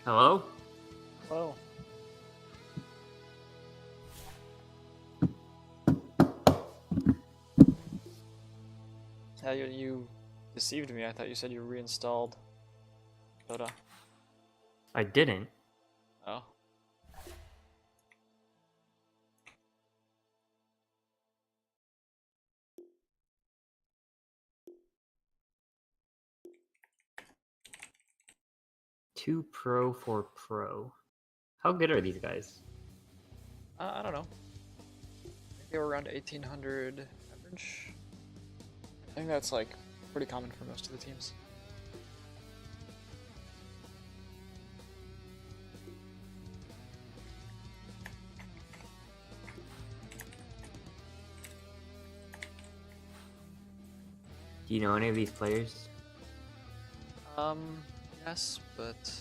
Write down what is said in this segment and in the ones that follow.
Hello? Hello. Yeah, you deceived me. I thought you said you reinstalled Dota. I didn't. Oh. Two pro for pro. How good are these guys? I don't know. I think they were around 1800 average. I think that's like pretty common for most of the teams. Do you know any of these players? Yes, but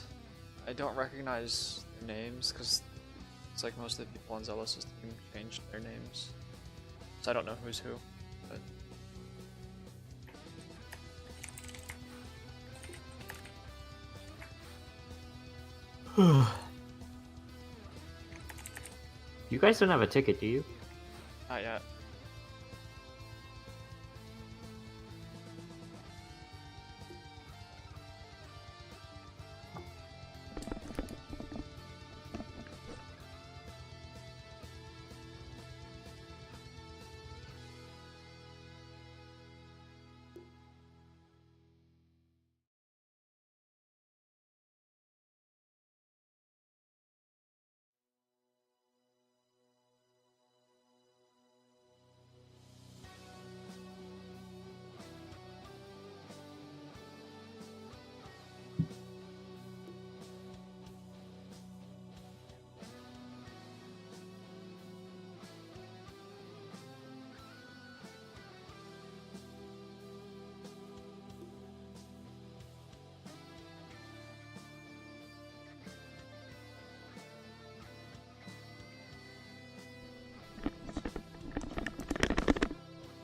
I don't recognize their names because it's like most of the people on Xellos' team changed their names. So I don't know who's who, but You guys don't have a ticket, do you? not yet.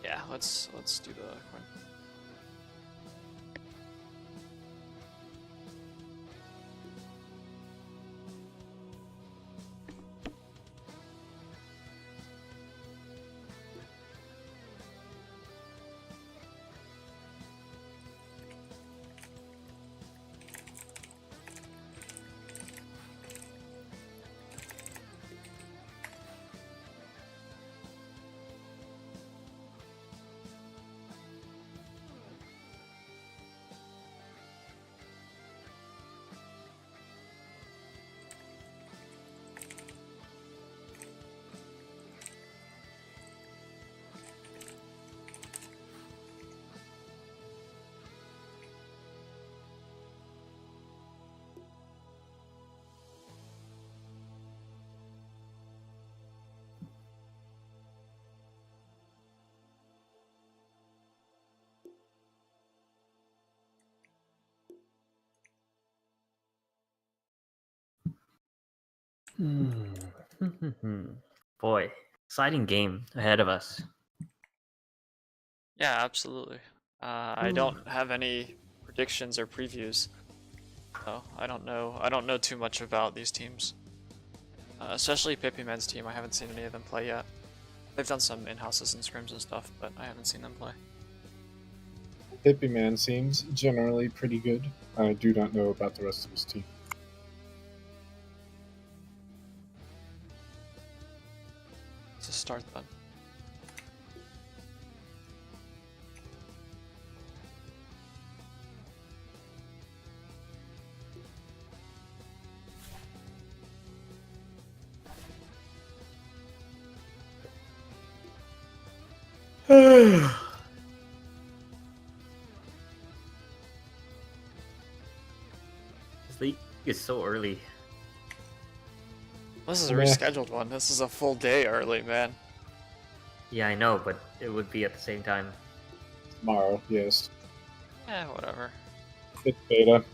Yeah, let's do the coin. Boy, exciting game ahead of us. Yeah, absolutely. I don't have any predictions or previews, so I don't know. I don't know too much about these teams, especially Pippyman's team. I haven't seen any of them play yet. They've done some in-houses and scrims and stuff, but I haven't seen them play. Pippyman seems generally pretty good. I do not know about the rest of his team. Let's just start then. This league is so early. This is a Meh. rescheduled one. This is a full day early, man. Yeah, I know, but it would be at the same time. Tomorrow, yes. Eh, whatever. It's beta.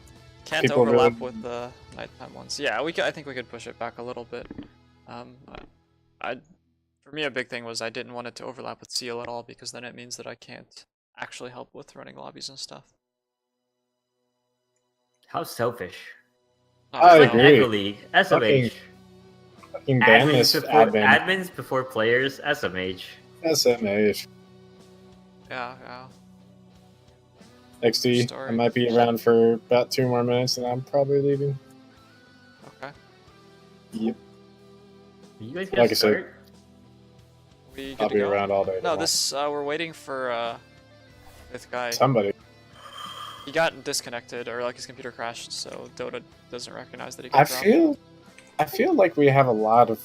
Can't People overlap really- with the nighttime ones. Yeah, I think we could push it back a little bit. For me, a big thing was I didn't want it to overlap with Seal at all because then it means that I can't actually help with running lobbies and stuff. How selfish. Oh, I It's no. like agree. Echo League, Fucking SMH. ban this admin. Admins before players, SMH. SMH. Yeah, yeah. XD, I Story. might be around for about 2 more minutes and I'm probably leaving. Okay. Yep. Are you guys gonna Like I said, start? We good I'll to be go? around all day. No, tomorrow. this we're waiting for this guy. Somebody. He got disconnected, or like his computer crashed, so Dota doesn't recognize that he got dropped. I feel like we have a lot of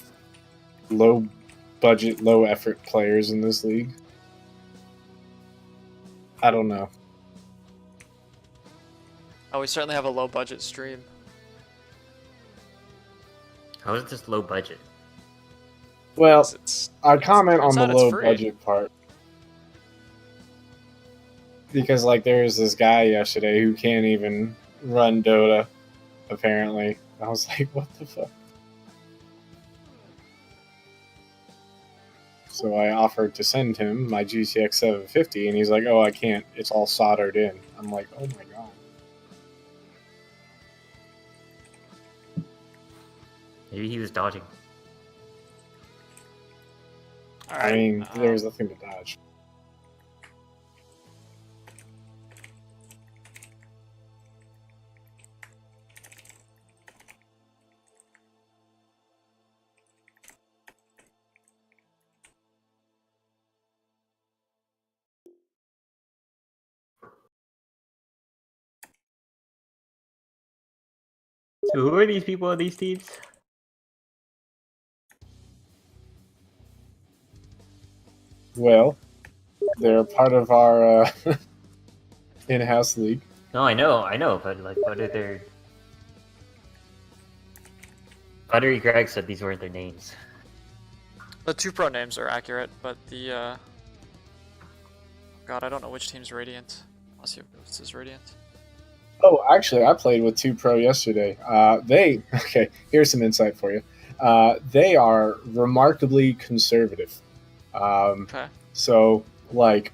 low budget, low effort players in this league. I don't know. Oh, we certainly have a low budget stream. How is this low budget? Well, It's I comment on turns the out it's low free. budget part because, like, there was this guy yesterday who can't even run Dota. Apparently, I was like, "What the fuck?" So I offered to send him my GTX 750, and he's like, "Oh, I can't. It's all soldered in." I'm like, "Oh my god." Maybe he was dodging. All I right. mean, there was nothing to dodge. So who are these people on these teams? Well, they're part of our in-house league. No, I know, but like, what are their... Buttery Greg said these weren't their names. The 2 pro names are accurate, but the God, I don't know which team's Radiant. Unless you have Ghosts is Radiant. Oh, actually, I played with 2 Pro yesterday. Okay, here's some insight for you. They are remarkably conservative. Okay. So, like,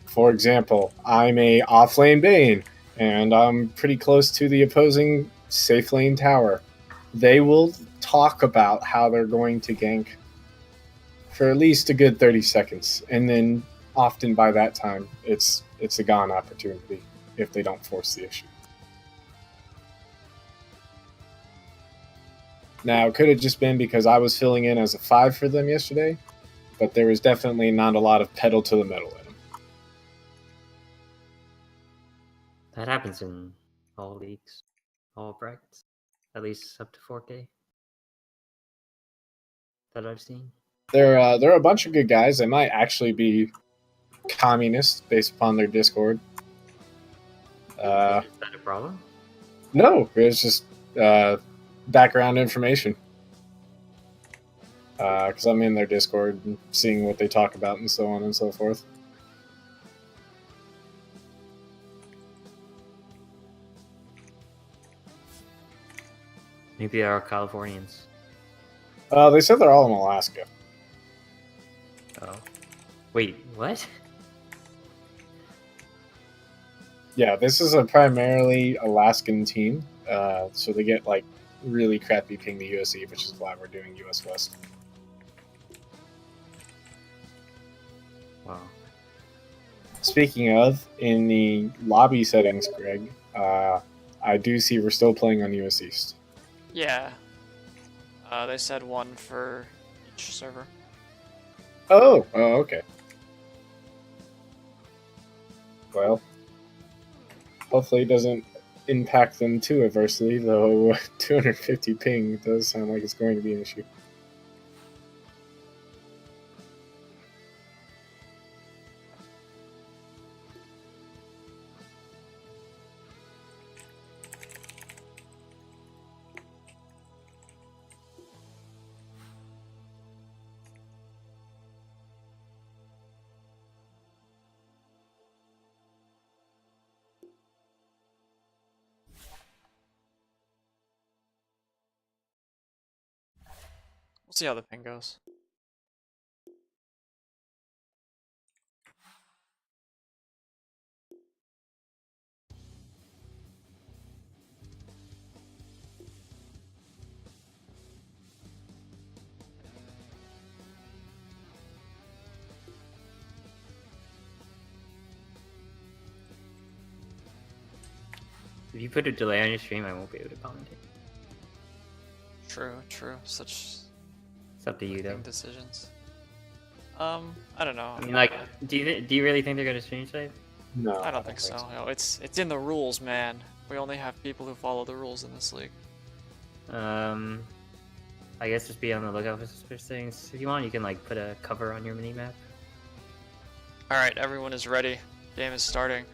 for example, I'm a off-lane Bane, and I'm pretty close to the opposing safe lane tower. They will talk about how they're going to gank for at least a good 30 seconds, and then often by that time, it's a gone opportunity if they don't force the issue. Now, it could have just been because I was filling in as a 5 for them yesterday, but there was definitely not a lot of pedal to the metal in them. That happens in all leagues, all brackets, at least up to 4K that I've seen. They're a bunch of good guys. They might actually be communists based upon their Discord. Is that a problem? No, it's just background information. Because I'm in their Discord and seeing what they talk about and so on and so forth. Maybe they are Californians. They said they're all in Alaska. Oh. Wait, what? Yeah, this is a primarily Alaskan team. So they get like really crappy ping to USE, which is why we're doing US West. Wow. Speaking of, in the lobby settings, Greg, I do see we're still playing on US East. Yeah. They said 1 for each server. Oh, okay. Well, hopefully it doesn't impact them too adversely, though 250 ping does sound like it's going to be an issue. We'll see how the ping goes. If you put a delay on your stream, I won't be able to commentate. True. Such It's up to you though. decisions. I don't know. I mean, like, do you really think they're gonna stream today? No, I don't think so. No, it's in the rules, man. We only have people who follow the rules in this league. I guess just be on the lookout for suspicious things. If you want, you can like put a cover on your mini map. All right, everyone is ready. Game is starting.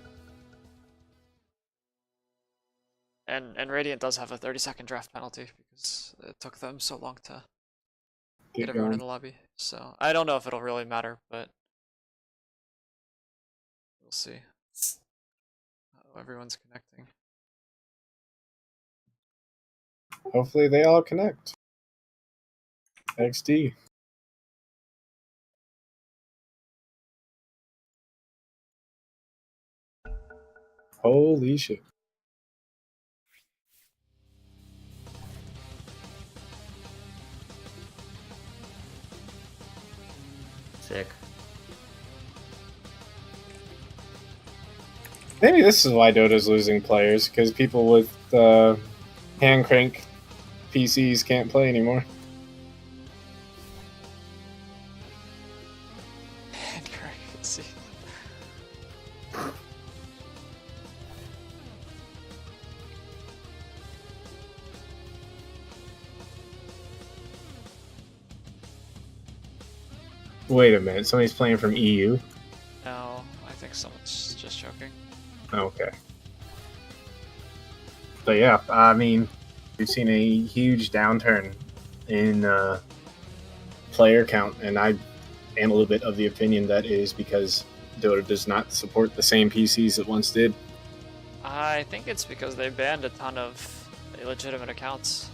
And Radiant does have a 30-second draft penalty because it took them so long to get everyone in the lobby. So I don't know if it'll really matter, but we'll see. Oh, everyone's connecting. Hopefully they all connect. XD. Holy shit. Sick. Maybe this is why Dota's losing players, because people with hand crank PCs can't play anymore. See. Wait a minute, somebody's playing from EU? No, I think someone's just joking. Okay. But yeah, I mean, we've seen a huge downturn in player count, and I am a little bit of the opinion that is because Dota does not support the same PCs it once did. I think it's because they banned a ton of illegitimate accounts.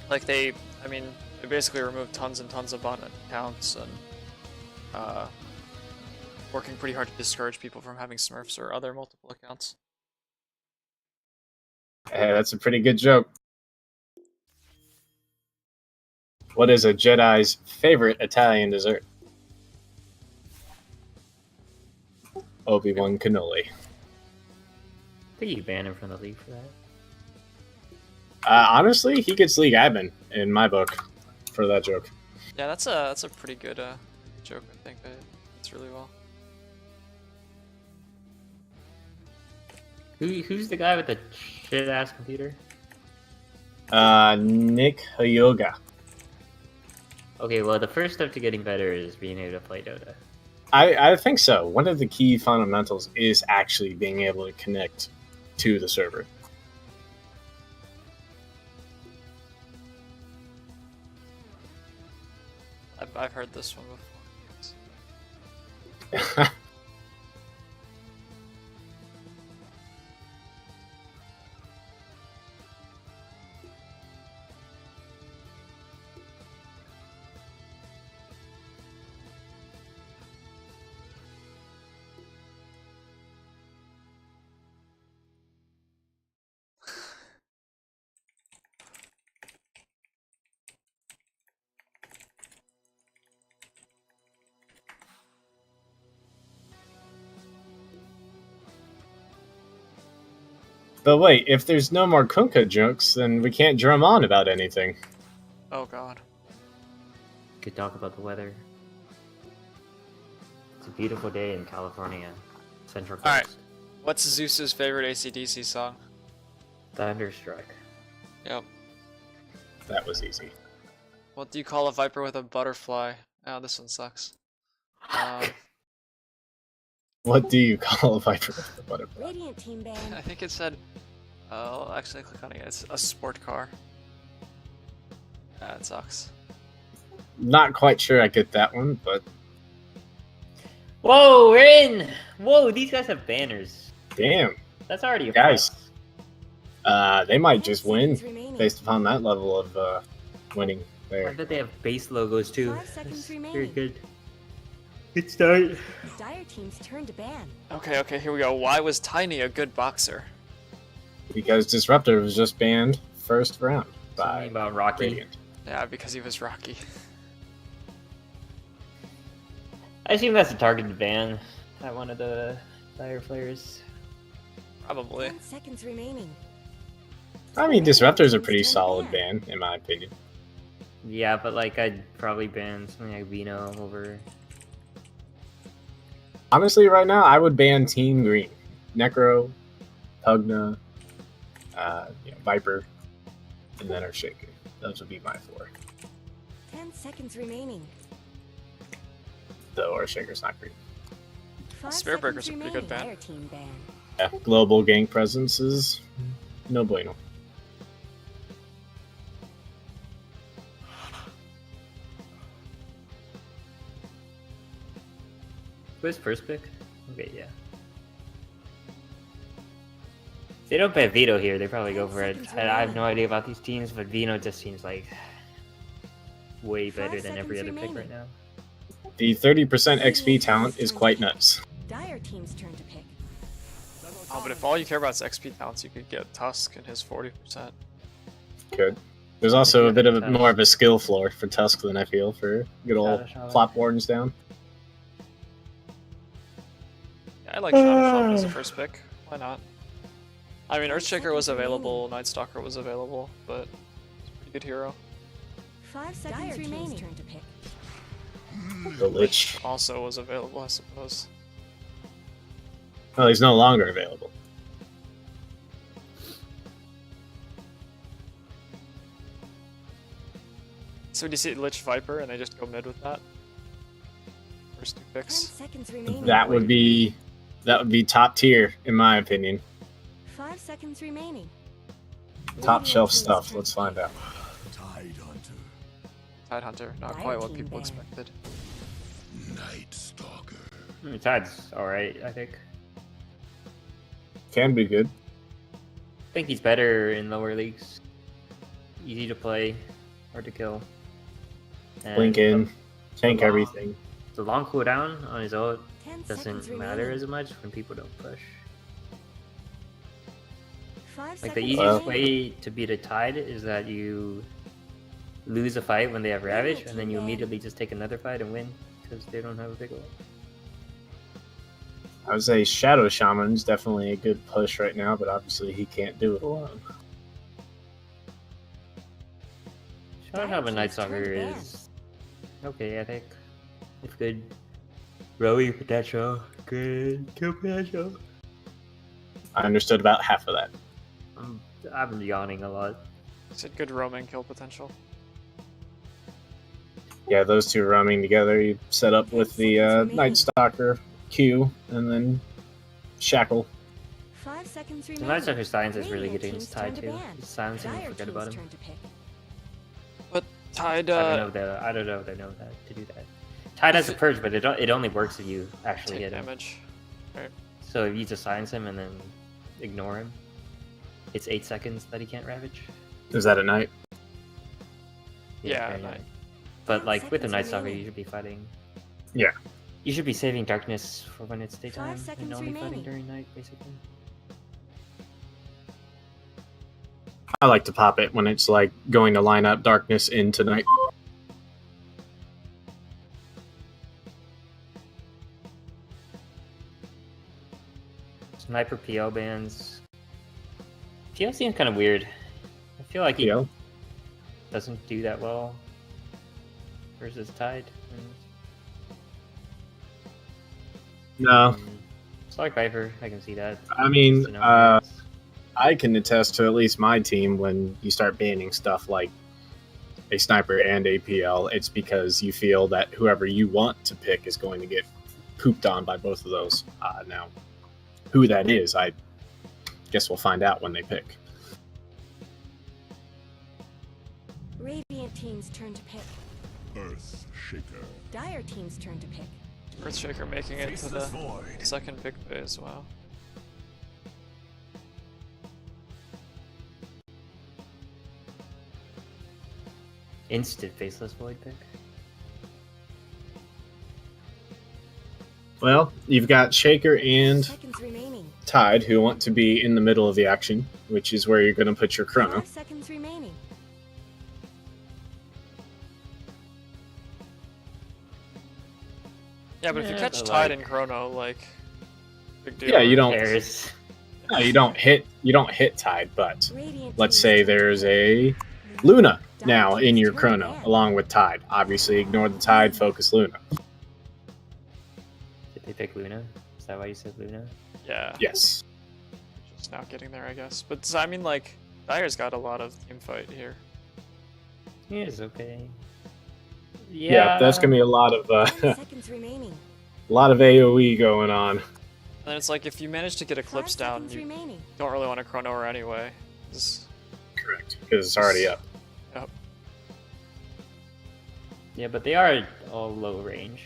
Like they basically removed tons and tons of bot accounts and working pretty hard to discourage people from having Smurfs or other multiple accounts. Hey, that's a pretty good joke. What is a Jedi's favorite Italian dessert? Obi-Wan cannoli. I think you ban him from the league for that. Honestly, he gets league admin in my book for that joke. Yeah, that's a pretty good joke. I think it's really well. Who's the guy with the shit ass computer? Nick Hyoga. Okay, well the first step to getting better is being able to play Dota. I think so. One of the key fundamentals is actually being able to connect to the server. I've heard this one before. But wait, if there's no more Kunkka jokes, then we can't drum on about anything. Oh god. Could talk about the weather. It's a beautiful day in California, Central Coast. Alright. What's Zeus's favorite AC/DC song? Thunderstruck. Yep. That was easy. What do you call a viper with a butterfly? Oh, this one sucks. What do you call a viper with a butterfly? Radiant team band. I think it said. Oh, actually, click on it. It's a sport car. It sucks. Not quite sure I get that one, but Whoa, we're in! Whoa, these guys have banners. damn, That's already a guys. plus. They might just 10 win seconds remaining. based upon that level of winning I there. bet they have base logos too. 5 seconds That's very remaining. good. Good start. Dire team's turn to ban. Okay, here we go. Why was Tiny a good boxer? Because Disruptor was just banned first round by Something about Rocky. Radiant. Yeah, because he was Rocky. I assume that's a targeted ban at one of the Dire players. Probably. 10 seconds remaining. I mean, Disruptor's a pretty solid ban, in my opinion. Yeah, but like I'd probably ban something like Vino over. Honestly, right now, I would ban Team Green. Necro, Pugna, Viper, and then our Shaker. Those would be my 4. 10 seconds remaining. Though our Shaker's not green. 5 Spear seconds Breaker's a pretty good remaining. ban. Dire team ban. Yeah, global gang presence is no bueno. Who's first pick? Okay, yeah. If they don't bet Vito here, they probably go for it. I have no idea about these teams, but Vino just seems like way better than every other pick right now. The 30% XP talent is quite nuts. Dire team's turn to pick. Oh, but if all you care about is XP counts, you could get Tusk and his 40%. Good. There's also a bit of more of a skill floor for Tusk than I feel for good old plot wards down. Yeah, I like Shadow Shaman as a first pick. Why not? I mean, Earthshaker was available, Night Stalker was available, but he's a pretty good hero. 5 seconds remaining. Turn to pick. The Lich. Also was available, I suppose. Well, he's no longer available. So do you see Lich Viper and they just go mid with that? First 2 10 picks. seconds remaining. That would be top tier in my opinion. 5 seconds remaining. Top shelf stuff. Let's find out. Tidehunter, not Dire quite what team people ban. expected. Night Stalker. Tide's alright, I think. Can be good. I think he's better in lower leagues. Easy to play, hard to kill. And Blink in, tank long- everything. The long cooldown on his ult 10 seconds doesn't matter remaining. as much when people don't push. 5 Like the seconds easiest remaining. way to beat a Tide is that you lose a fight when they have Ravage, and then you immediately just take another fight and win because they don't have a big ult. I would say Shadow Shaman's definitely a good push right now, but obviously he can't do it alone. Shadow Shaman Night Stalker is okay, I think. It's good. Rowing potential, good kill potential. I understood about half of that. I'm yawning a lot. Is it good roaming kill potential? Yeah, those two roaming together, you set up with the Night Stalker Q, and then Shackle. 5 seconds The remaining. Night Stalker Science is really Radiant good against team's turn Tide to too. ban. Just silence him and Dire forget team's about him. turn to pick. But Tide, I don't know if they know that to do that. Tide has a purge, but it only works if you actually take hit him. damage. So if you just silence him and then ignore him, it's 8 seconds that he can't Ravage. Is that at night? Yeah, very night. nice. But like with the seconds Night Stalker, remaining. you should be fighting. Yeah. You should be saving darkness for when it's 5 daytime seconds and only fighting remaining. during night, basically. I like to pop it when it's like going to line up darkness into night. Sniper PO bans. PO seems kind of weird. I feel like he You know? doesn't do that well versus Tide. No. It's like Viper, I can see that. I mean, Just to know it's- I can attest to at least my team when you start banning stuff like a sniper and APL, it's because you feel that whoever you want to pick is going to get pooped on by both of those. Now, who that is, I guess we'll find out when they pick. Radiant team's turn to pick. Earth Shaker. Dire team's turn to pick. Earthshaker making it to the second pick phase, wow. Instant faceless void pick. Well, you've got Shaker 10 and seconds remaining. Tide who want to be in the middle of the action, which is where you're going to put your chrono. 5 seconds remaining. Yeah, but if you Yeah, catch but, Tide like- in Chrono, like, big deal. Yeah, you don't. There's No, you don't hit. You don't hit Tide, but Radiant let's team's say turn to there's pick. a Luna now Dire in team's your turn to Chrono, ban. along with Tide. Obviously, ignore the Tide. Focus Luna. Did they pick Luna? Is that why you said Luna? Yeah. Yes. Just now getting there, I guess. But I mean, like, Dire's got a lot of team fight here. He is okay. Yeah, that's gonna be a lot of 10 seconds remaining. a lot of AOE going on. And it's like, if you manage to get 5 Eclipse down, seconds you remaining. don't really want to Chrono her anyway. 'Cause- Correct, because it's already up. Yep. Yeah, but they are all low range.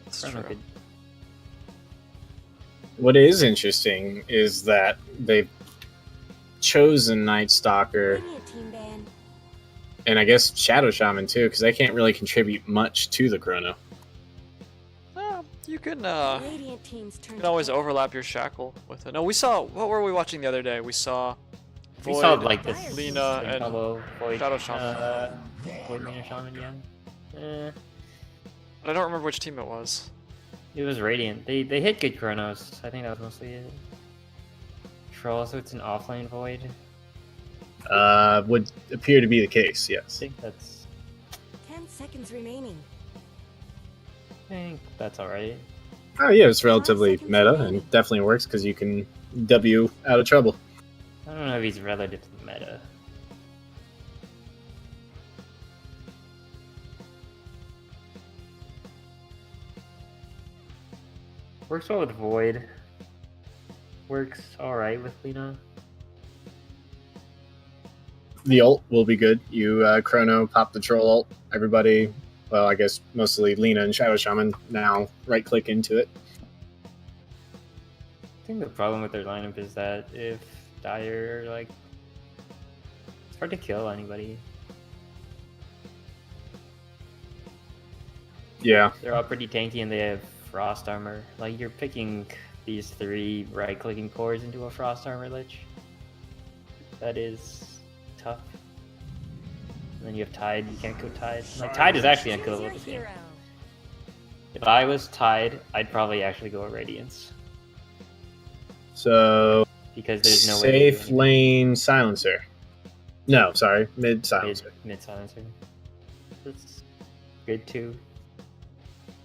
That's Chrono true. could- What is interesting is that they've chosen Night Stalker Radiant team ban. and I guess Shadow Shaman too, because they can't really contribute much to the Chrono. You can, Radiant team's turn you can to always pick. overlap your shackle with it. No, we saw, what were we watching the other day? We saw We Void, saw like this Lina, and combo Void, Shadow Shaman. Void Lina Shaman, yeah. but I don't remember which team it was. It was Radiant. They hit good Chronos. I think that was mostly it. Troll, so it's an offlane Void. Would appear to be the case, I yes. think that's 10 seconds remaining. alright. Oh yeah, it's relatively 5 seconds meta remaining. and definitely works because you can W out of trouble. I don't know if he's relative to the meta. Works well with Void. Works alright with Lina. The ult will be good. You Chrono pop the troll ult. Everybody, well, I guess mostly Lina and Shadow Shaman now right click into it. I think the problem with their lineup is that if Dire, like, it's hard to kill anybody. Yeah, They're all pretty tanky and they have frost armor. Like, you're picking these 3 right-clicking cores into a frost armor lich. That is tough. And then you have Tide, you can't go Tide. Like, Tide is actually Choose unkillable your this game. hero. If I was Tide, I'd probably actually go Radiance. so Because there's no way to do safe anything. lane silencer. No, sorry, mid silencer. Mid silencer. That's good too.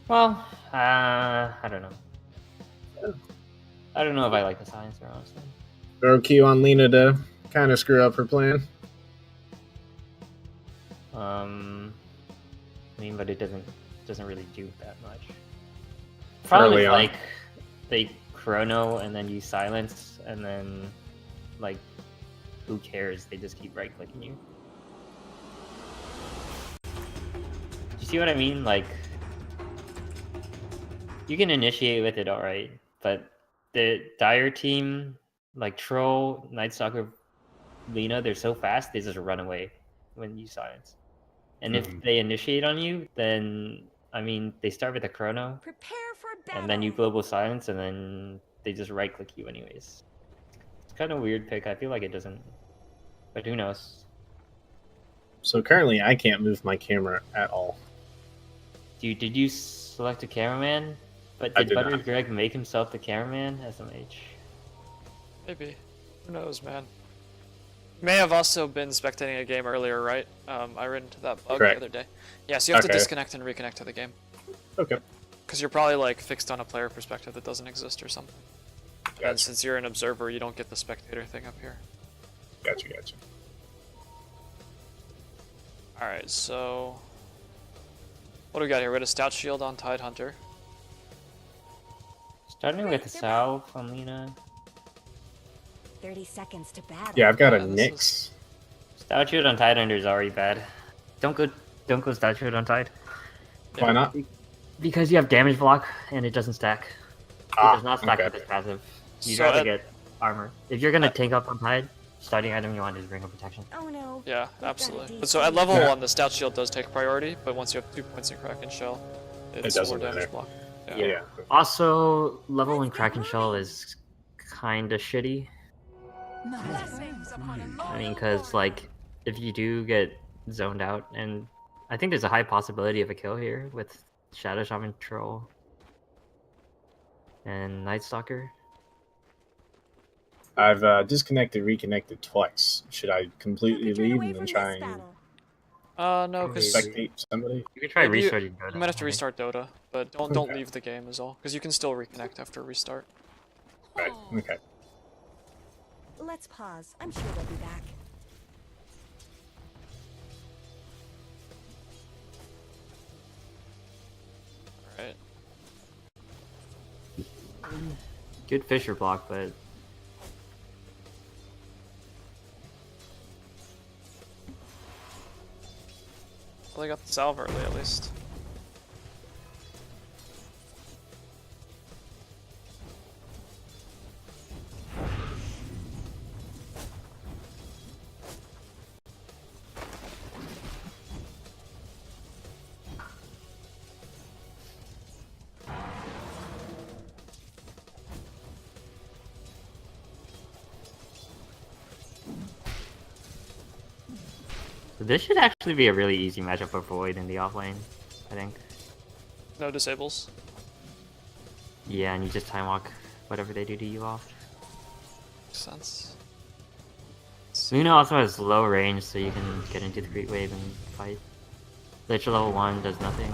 Well, I don't know. I don't know if I like the silencer, honestly. Throw Q on Lina to kind of screw up her plan. I mean, but it doesn't really do that much. Problem Early is, on. like, they chrono and then you silence and then, like, who cares? They just keep right clicking you. Do you see what I mean? Like, you can initiate with it, alright, but the Dire team, like Troll, Night Stalker, Lina, they're so fast they just run away when you silence. And if they initiate on you, then I mean they start with a chrono, Prepare for battle. and then you global silence, and then they just right click you anyways. It's kind of weird pick. I feel like it doesn't, but who knows? So currently, I can't move my camera at all. Did you select a cameraman? But I did did Butter not. Greg make himself the cameraman? SMH. Maybe. Who knows, man? May have also been spectating a game earlier, right? I ran into that bug Correct. the other day. Yeah, so you have to Okay. disconnect and reconnect to the game. Okay. Because you're probably like fixed on a player perspective that doesn't exist or something. And Gotcha. since you're an observer, you don't get the spectator thing up here. Gotcha. Alright, so... What do we got here? We got a Stout Shield on Tide Hunter. Starting with the Salve on Lina. 30 seconds to battle. Yeah, I've got Yeah, a this Nyx. Stout Shield on Tide Under is already bad. Don't go Stout Shield on Tide. Why not? Because you have damage block and it doesn't stack. It does not stack okay. with this passive. You'd So rather at- get armor. If you're gonna tank up on Tide, starting item you want is Ring of Protection. Oh no. Yeah, We've got a absolutely. DC. But so at level Yeah. 1, the Stout Shield does take priority, but once you have 2 points in Kraken Shell, it's more doesn't damage matter. block. Yeah. Also, level in Kraken Shell is kinda shitty. I mean, cause like, if you do get zoned out, and I think there's a high possibility of a kill here with Shadow Shaman Troll. And Night Stalker. I've disconnected, reconnected twice. Should I completely Who could turn leave away and then from try this and battle? No, because spectate somebody? You could try Maybe you- restarting Dota. you might have to I think. restart Dota, but don't Okay. leave the game is all, because you can still reconnect after restart. Right. Okay. Let's pause. I'm sure they'll be back. Alright. Good Fisher block, but Well, they got the salve early at least. this should actually be a really easy matchup for Void in the offlane, I think. No disables. Yeah, and you just time walk whatever they do to you off. Makes sense. Luna also has low range, so you can get into the Great Wave and fight. Lich level 1 does nothing.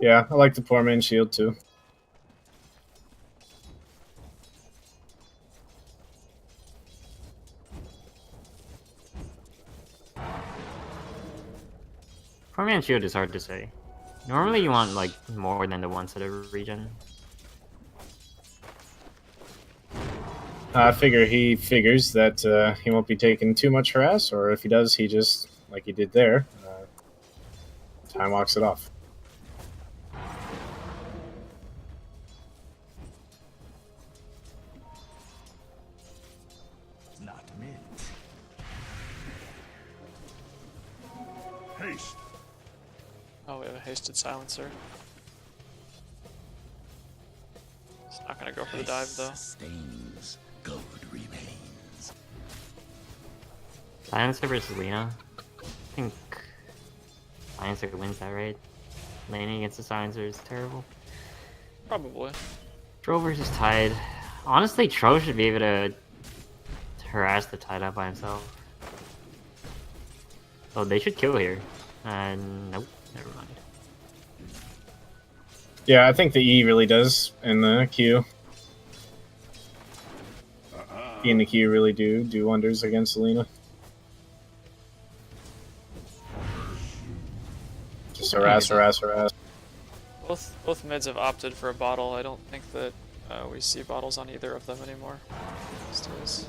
Yeah, I like the poor man's shield too. Poor Man's Shield is hard to say. Normally you want like more than the one set of regen. I figure he figures that he won't be taking too much harass, or if he does, he just, like he did there, time walks it off. Not meant. Haste. Oh, we have a hasted silencer. It's not gonna go for the dive though. Sustains. Gold remains. Silencer versus Lena. I think Silencer wins that, right? Laning against the Silencer is terrible. Probably. Tro versus Tide. Honestly, Tro should be able to harass the Tide out by himself. Oh, they should kill here. Nope, never mind. Yeah, I think the E really does, and the Q. E and the Q really do wonders against Selena. Just harass. Both mids have opted for a bottle. I don't think that we see bottles on either of them anymore these days.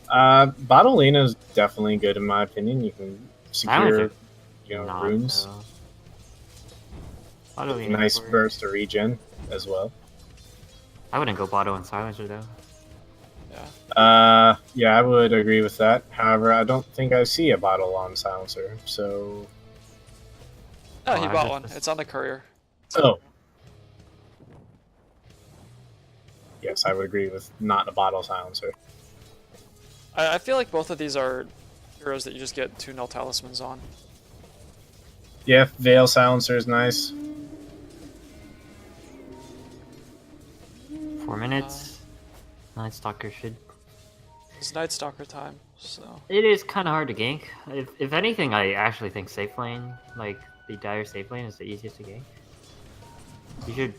Bottle Lena is definitely good in my opinion. You can secure, Not, runes. though. Bottle Lena Nice for- burst of regen as well. I wouldn't go Bottle and Silencer though. Yeah. Yeah, I would agree with that. However, I don't think I see a bottle on Silencer, so... Oh, he I bought just- one. It's on the courier. Oh. Yes, I would agree with not a bottle Silencer. I feel like both of these are heroes that you just get 2 null talismans on. Yeah, Veil Silencer is nice. 4 minutes. Night Stalker should. It's Night Stalker time, so... It is kind of hard to gank. If anything, I actually think safe lane, like the Dire safe lane, is the easiest to gank. You should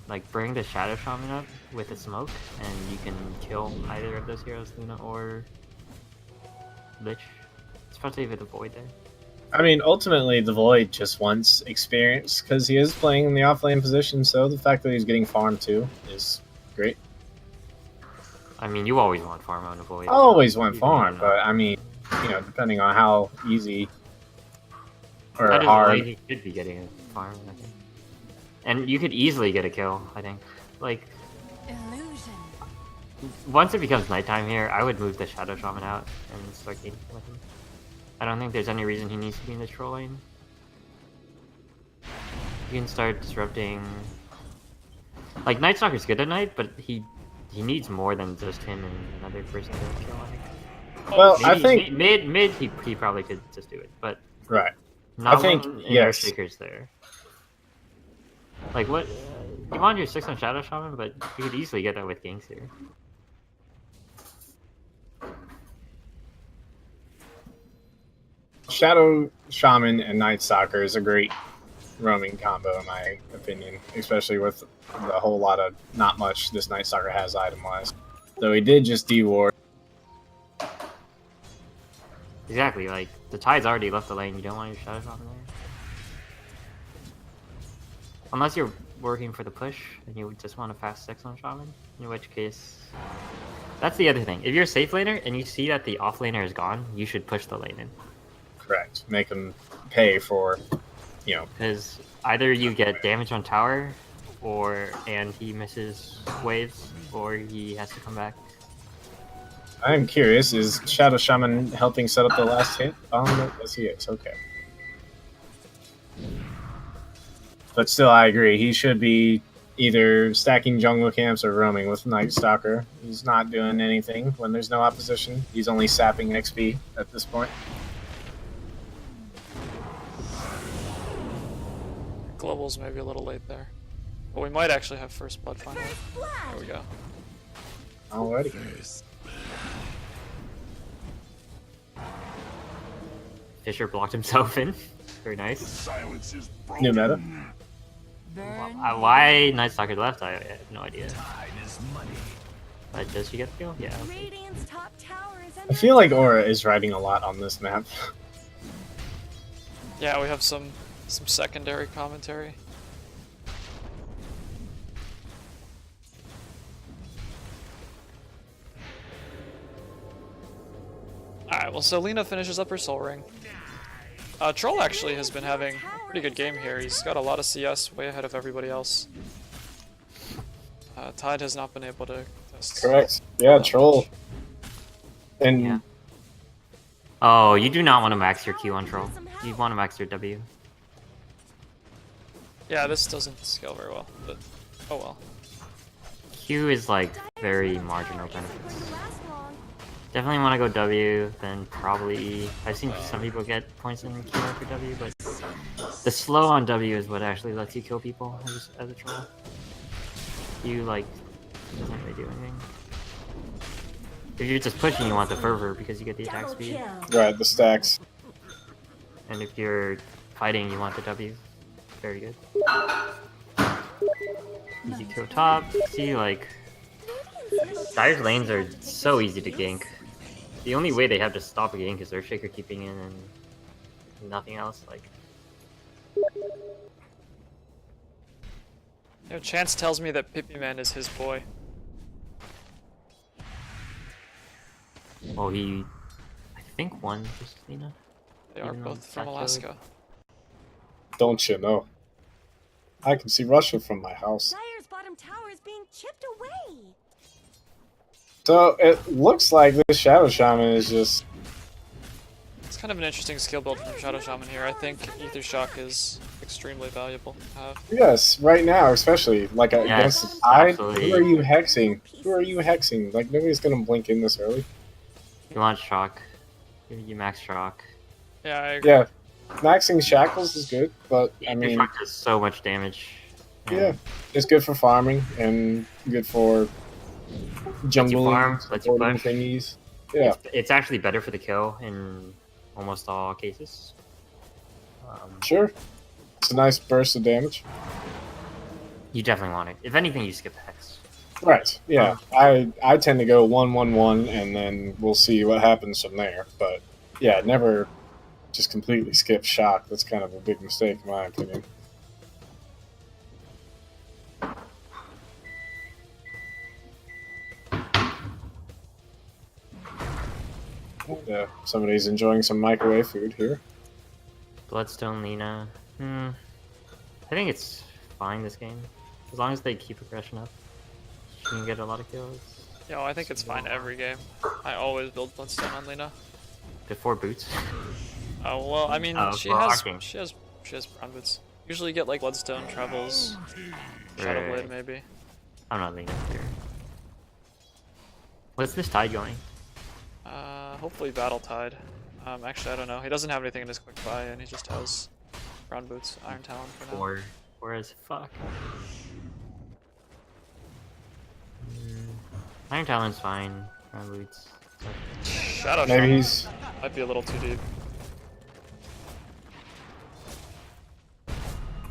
like bring the Shadow Shaman up with a smoke, and you can kill either of those heroes, Luna or Lich. Especially with the Void there. I mean, ultimately, the Void just wants experience, because he is playing in the offlane position, so the fact that he's getting farmed too is great. I mean, you always want farm on a Void. I always want Even farm, though- but I mean, depending on how easy or That is hard. why he should be getting a farm, I think. And you could easily get a kill, I think. Like, Illusion. once it becomes nighttime here, I would move the Shadow Shaman out and start gating with him. I don't think there's any reason he needs to be in the troll lane. You can start disrupting... Like, Night Stalker's good at night, but he he needs more than just him and another person to kill. I think. Well, Maybe I think mid he probably could just do it, but right. not think, when yes. Earthshaker's there. Like what? You want your 6 on Shadow Shaman, but you could easily get that with ganks here. Shadow Shaman and Night Stalker is a great roaming combo in my opinion, especially with the whole lot of not much this Night Stalker has item wise. Though he did just de-ward. Exactly, like the Tide's already left the lane. You don't want your Shadow Shaman there, unless you're working for the push and you just want a fast 6 on Shaman. In which case, that's the other thing. If you're a safe laner and you see that the off laner is gone, you should push the lane in. Correct. Make him pay for, Because either you get damage on tower, and he misses waves, or he has to come back. I'm curious, is Shadow Shaman helping set up the last hit? Oh, no, yes he is, okay. But still, I agree. He should be either stacking jungle camps or roaming with Night Stalker. He's not doing anything when there's no opposition. He's only sapping XP at this point. Global's maybe a little late there. But we might actually have first blood finally. There we go. Alrighty. Fisher blocked himself in. Very nice. Silence is New meta. Why Night Stalker left, I have no idea. Tide is money. But does she get the kill? Yeah. Radiant's top tower is I under feel like Aura is riding a lot on this map. Yeah, we have some secondary commentary. Alright, well, so Lina finishes up her Soul Ring. Troll actually has been having a pretty good game here. He's got a lot of CS, way ahead of everybody else. Tide has not been able to test. Correct. Yeah, Troll. And Yeah. Oh, you do not want to max your Q on Troll. You want to max your W. Yeah, this doesn't scale very well, but oh well. Q is like very marginal benefits. going to last long. Definitely want to go W, then probably... I've seen some people get points in Q after W, but the slow on W is what actually lets you kill people as a troll. Q, like, doesn't really do anything. If you're just pushing, you want the fervor because you get the attack Double speed. kill. right, the stacks. And if you're fighting, you want the W. Very good. Easy kill top. See, like... Dire's lanes are so easy to gank. The only way they have to stop a gank is Earthshaker keeping in and nothing else. Like, You know, Chance tells me that Pippyman is his boy. oh, he, I think won Christina. They are Even though both it's from not Alaska. Don't you know? I can see Russia from my house. Dire's bottom tower is being chipped away. So it looks like this Shadow Shaman is just It's kind of an interesting skill build from Shadow Shaman here. I think Ether Shock is extremely valuable to have. yes, right now, especially like against the Tide. absolutely. Who are you hexing? Who are you hexing? Like nobody's gonna blink in this early. You want shock. You max shock. Yeah, I agree. Yeah, maxing shackles is good, but I Your mean, shock does so much damage. and yeah, it's good for farming and good for jungling, farm, lets you supporting push. thingies. Yeah, It's actually better for the kill in almost all cases. sure. It's a nice burst of damage. You definitely want it. If anything, you skip hex. Right. Yeah. I tend to go 1-1-1 and then we'll see what happens from there. But yeah, never just completely skip shock. That's kind of a big mistake in my opinion. And, somebody's enjoying some microwave food here. Bloodstone Lina. I think it's fine this game. As long as they keep aggression up. You can get a lot of kills. Yo, I think it's fine every game. I always build Bloodstone on Lina. Before boots. Oh well, I mean, Oh, she well, has Arcane. she has brown boots. Usually you get like Bloodstone, Travels, Shadowblade Right. maybe. I'm not Lina here. What's this tide going? Hopefully Battle Tide. Actually, I don't know. He doesn't have anything in his quick buy, and he just has Brown Boots, Iron Talon for now. Or as fuck. Iron Talon's fine. Brown Boots. Shadow Maybe Shaman he's might be a little too deep.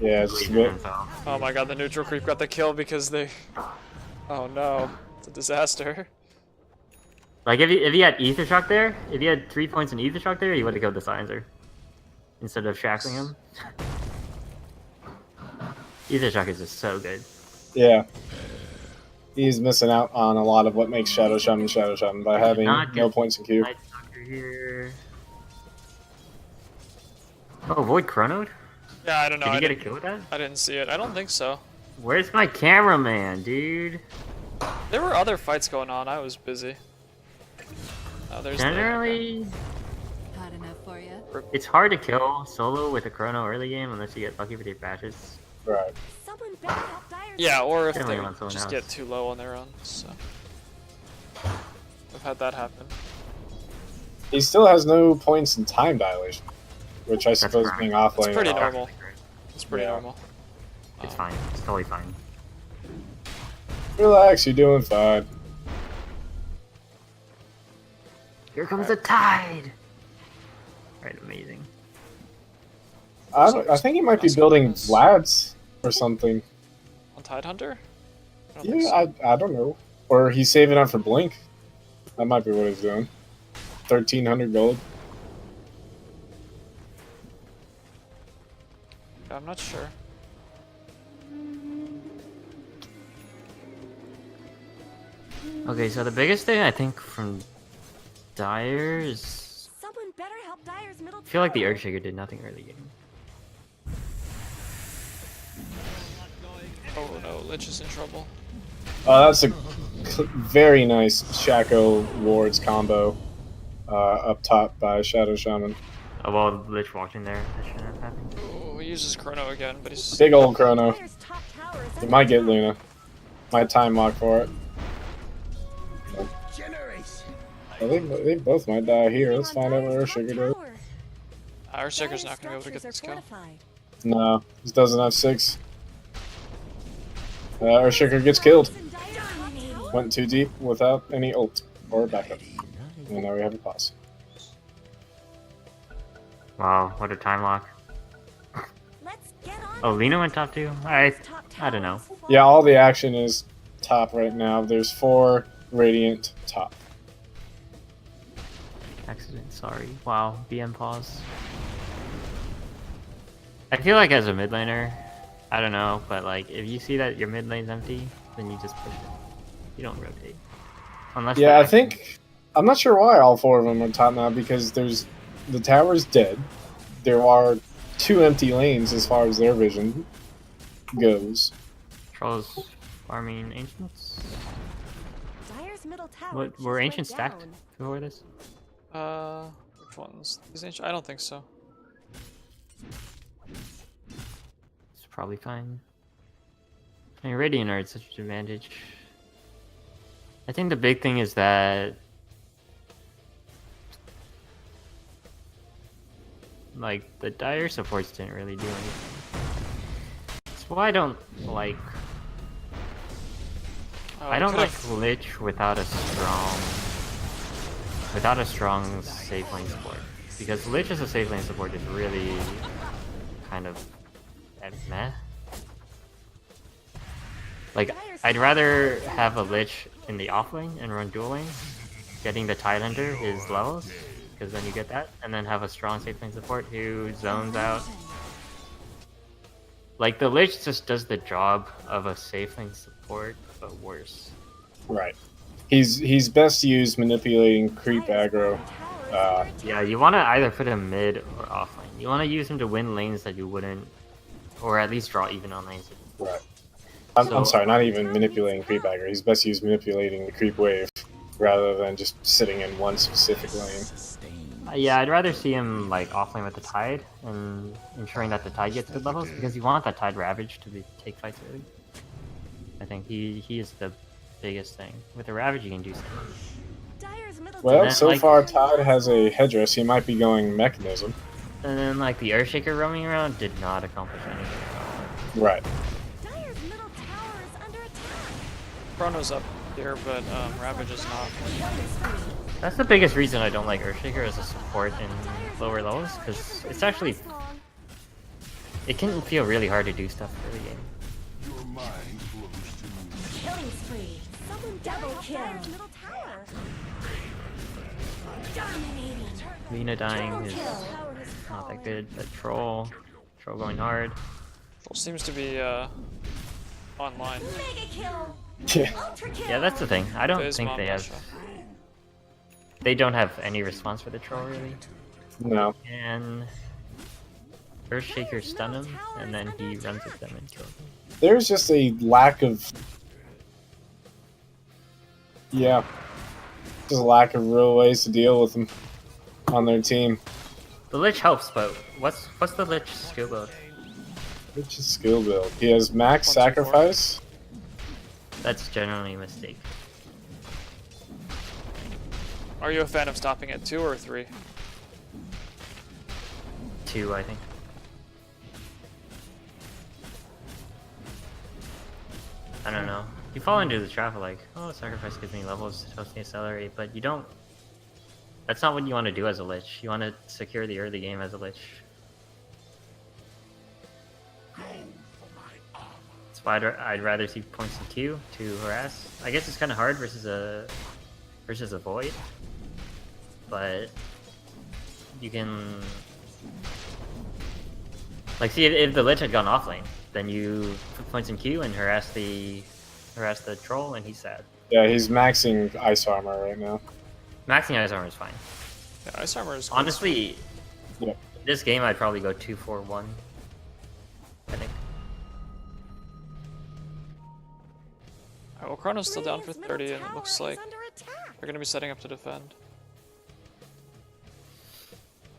yeah, just a bit. Oh my god, the neutral creep got the kill because they... Oh no, it's a disaster. Like if he had Ether Shock there, if he had 3 points in Ether Shock there, he would have killed the Silencer. Instead of shackling him. Ether Shock is just so good. Yeah. He's missing out on a lot of what makes Shadow Shaman by having no points in Q. Night Stalker here. Oh, Void Chronoed? Yeah, I don't know. Did he I get a didn't- kill with that? I didn't see it. I don't think so. Where's my cameraman, dude? There were other fights going on. I was busy. Oh, there's Generally, Hot enough for you? it's hard to kill solo with a Chrono early game unless you get lucky with your bashes. Right. Someone better help Dyer's. Yeah, or if Definitely they want someone just else. get too low on their own. So I've had that happen. He still has no points in time dilation, which I suppose correct. being off It's lane. pretty and all. normal. It's pretty Yeah. normal. It's fine. It's totally fine. Relax, you're doing fine. Here comes the tide! Right, amazing. I think he might be building Vlad's or something. On Tidehunter? I don't think Yeah, so. I don't know. Or he's saving up for Blink. That might be what he's doing. 1,300 gold. I'm not sure. Okay, so the biggest thing I think from Dire is... Someone better help Dyer's middle I feel like the tower. Earthshaker did nothing early game. Oh no, Lich is in trouble. That's a very nice Shaco Wards combo up top by Shadow Shaman. Oh, well, Lich walked in there. That shouldn't have happened. Oh, he uses Chrono again, but he's... Big old Chrono. Dyer's top tower is He under might get attack. Luna. Might time lock for it. Generation. I think they both might die here. Let's find out what Earthshaker does. Earthshaker's not gonna be able to get Dyer's this kill. structures are fortified. No, he doesn't have 6. Earthshaker gets killed. Dominating. Went too deep without any ult or backup. And now we have a pause. Wow, what a time lock. Let's get on Oh, with Lena it. went top too? Dyer's top I don't tower know. is falling. Yeah, all the action is top right now. There's 4 Radiant top. Accident, sorry. Wow, BM pause. I feel like as a mid laner, I don't know, but like if you see that your mid lane's empty, then you just push it. You don't rotate. Unless Yeah, the I action- think I'm not sure why all 4 of them are top now because there's the tower's dead. There are 2 empty lanes as far as their vision goes. Trolls farming ancients. Dyer's middle tower What just were went ancients stacked down. before this? Which ones? These ancient? I don't think so. It's probably fine. I mean, Radiant are at such an advantage. I think the big thing is that like the Dire supports didn't really do anything. That's why I don't like I don't like Lich without a strong safe lane support. Because Lich as a safe lane support is really kind of meh. Like, I'd rather have a Lich in the off lane and run dual lane, getting the Tidehunter his levels, because then you get that, and then have a strong safe lane support who zones out. Like, the Lich just does the job of a safe lane support, but worse. Right. He's best used manipulating creep aggro. Yeah, you want to either put him mid or off lane. You want to use him to win lanes that you wouldn't, or at least draw even on lanes. Right. I'm So- sorry, not even manipulating creep aggro. He's best used manipulating the creep wave rather than just sitting in one specific lane. Yeah, I'd rather see him like off lane with the Tide and ensuring that the Tide gets good levels because you want that Tide Ravage to take fights early. I think he is the biggest thing. With the Ravage, you can do something. Well, then, so like- far Tide has a headdress. He might be going mechanism. And then like the Earthshaker roaming around did not accomplish anything at all. Right. Dire's middle tower is under attack. Chrono's up here, but Ravage is not. That's the biggest reason I don't like Earthshaker as a support in lower levels, because it's actually it can feel really hard to do stuff early game. Your mind flows to me. Killing spree. Someone double kill. Dire's middle tower. Dominating. Lina dying is Tower has not that fallen. good, but Troll going hard. Well, seems to be online. Mega kill. Yeah. Ultra kill. Yeah, that's the thing. I don't There's think Mom they have. Russia. They don't have any response for the Troll really. No. And Earthshaker stun him, and then he runs at them and kills them. There's just a lack of. Yeah. Just a lack of real ways to deal with them on their team. The Lich helps, but what's the Lich skill build? Which is skill build. He has max 1, 2, 4. sacrifice. That's generally a mistake. Are you a fan of stopping at 2 or 3? 2, I think. I don't know. You fall into the trap of like, oh, sacrifice gives me levels, it helps me accelerate, but you don't. That's not what you want to do as a Lich. You want to secure the early game as a Lich. That's why I'd rather see points in Q to harass. I guess it's kind of hard versus a Void, but you can like see if the Lich had gone off lane, then you put points in Q and harass the Troll, and he's sad. Yeah, he's maxing ice armor right now. Maxing Ice Armor is fine. Yeah, Ice Armor is good. Honestly, Yep. this game I'd probably go 2-4-1. I think. Alright, well, Chrono's still down for Radiant's 30, middle and it tower looks is like under attack. they're gonna be setting up to defend.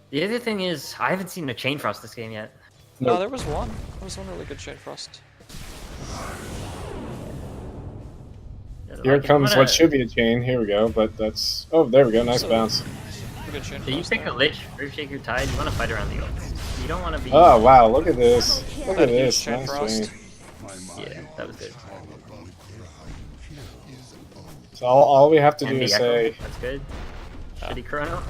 The other thing is, I haven't seen a Chain Frost this game yet. No, Nope. there was one. There was one really good Chain Frost. Here Like, comes if you what wanna- should be a chain. Here we go, but that's. Oh, there we go. Nice So- bounce. A good Chain So you Frost pick a there. Lich, Earthshaker Tide, you want to fight around the ults. You don't want to be... Oh, wow. Look at this. Look Had at to use this. Chain Nice Frost. chain. Yeah, that was good. So all we have to And do is the say. Echo, that's good. Shitty Chrono.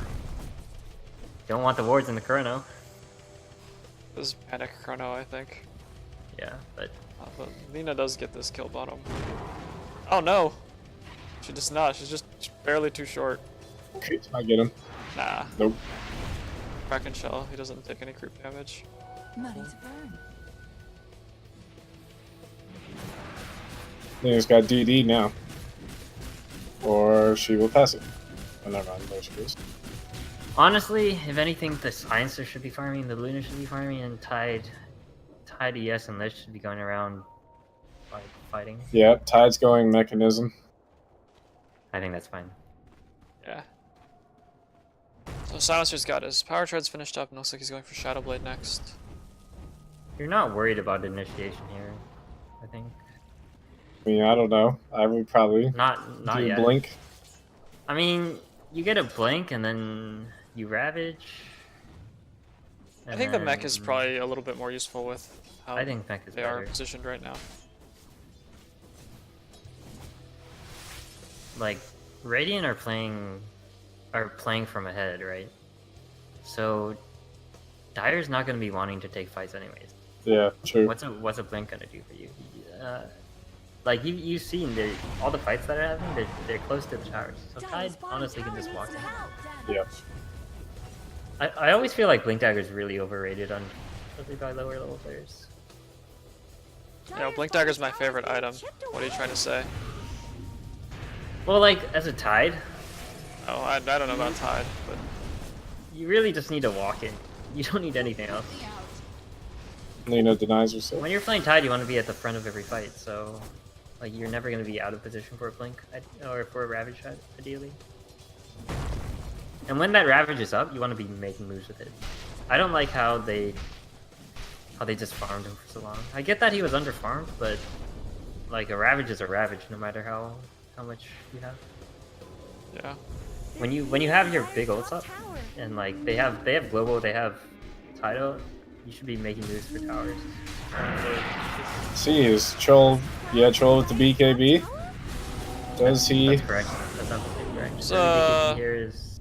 Don't want the wards in the Chrono. This is Panic Chrono, I think. Yeah, but But Lina does get this kill bottom. Oh no! She does not. She's just barely too short. I get him. Nah. Nope. Kraken Shell. He doesn't take any creep damage. Money to burn. Then he's got DD now. Or she will pass it. Oh, never mind. There she goes. honestly, if anything, the Silencer should be farming, the Luna should be farming, and Tide ES and Lich should be going around like fighting. Yeah, Tide's going mechanism. I think that's fine. Yeah. So Silencer's got his power treads finished up, and looks like he's going for Shadow Blade next. You're not worried about initiation here, I think. I mean, I don't know. I would probably Not do yet. blink. I mean, you get a blink and then you ravage. I think the mech then- is probably a little bit more useful with how I think mech is they are better. positioned right now. Like, Radiant are playing from ahead, right? So Dire's not going to be wanting to take fights anyways. Yeah, true. What's a blink going to do for you? Like you've seen all the fights that are happening. They're close to the towers, so Tide honestly can just walk in. Yeah. I always feel like Blink Dagger is really overrated on, especially by lower level players. Yeah, Blink Dagger's my favorite item. What are you trying to say? Well, like as a Tide, Oh, I don't know about Tide, but you really just need to walk in. You don't need anything else. Lina denies herself. When you're playing Tide, you want to be at the front of every fight, so like you're never going to be out of position for a blink or for a ravage shot, ideally. And when that ravage is up, you want to be making moves with it. I don't like how they just farmed him for so long. I get that he was under farmed, but like a ravage is a ravage, no matter how much you have. yeah. when you have your big ults up, and like they have global, they have title, you should be making moves for towers. See, is Troll, Troll with the BKB? Does he? That's correct. That's absolutely correct. The only thing you can hear is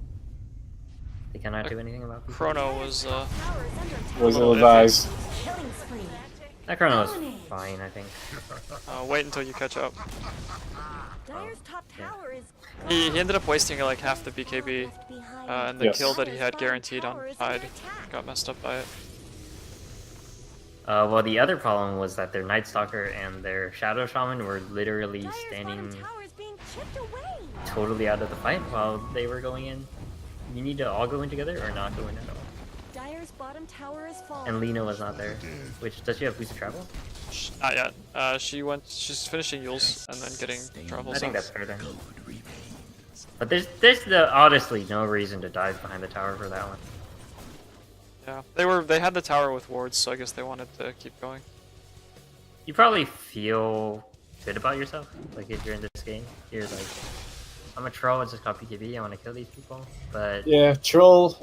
they cannot do anything about BKB. Chrono was Was little ill-advised. Killing spree. That Chrono was fine, I think. wait until you catch up. Dire's top tower is He ended up wasting like half the BKB, left behind. and the Yes. kill that he had guaranteed on Tide got messed up by it. Well, the other problem was that their Night Stalker and their Shadow Shaman were literally Dire's standing bottom tower is being chipped away. totally out of the fight while they were going in. You need to all go in together or not go in at all. Dire's bottom tower is falling. And Lena was not there. Which, does she have boosted travel? Not yet. She's finishing Yules and then getting travel. I think zones. that's fair then. But there's honestly no reason to dive behind the tower for that one. Yeah, they had the tower with wards, so I guess they wanted to keep going. You probably feel good about yourself, like if you're in this game. You're like, I'm a troll, I just got PKB, I want to kill these people. But Yeah, Troll,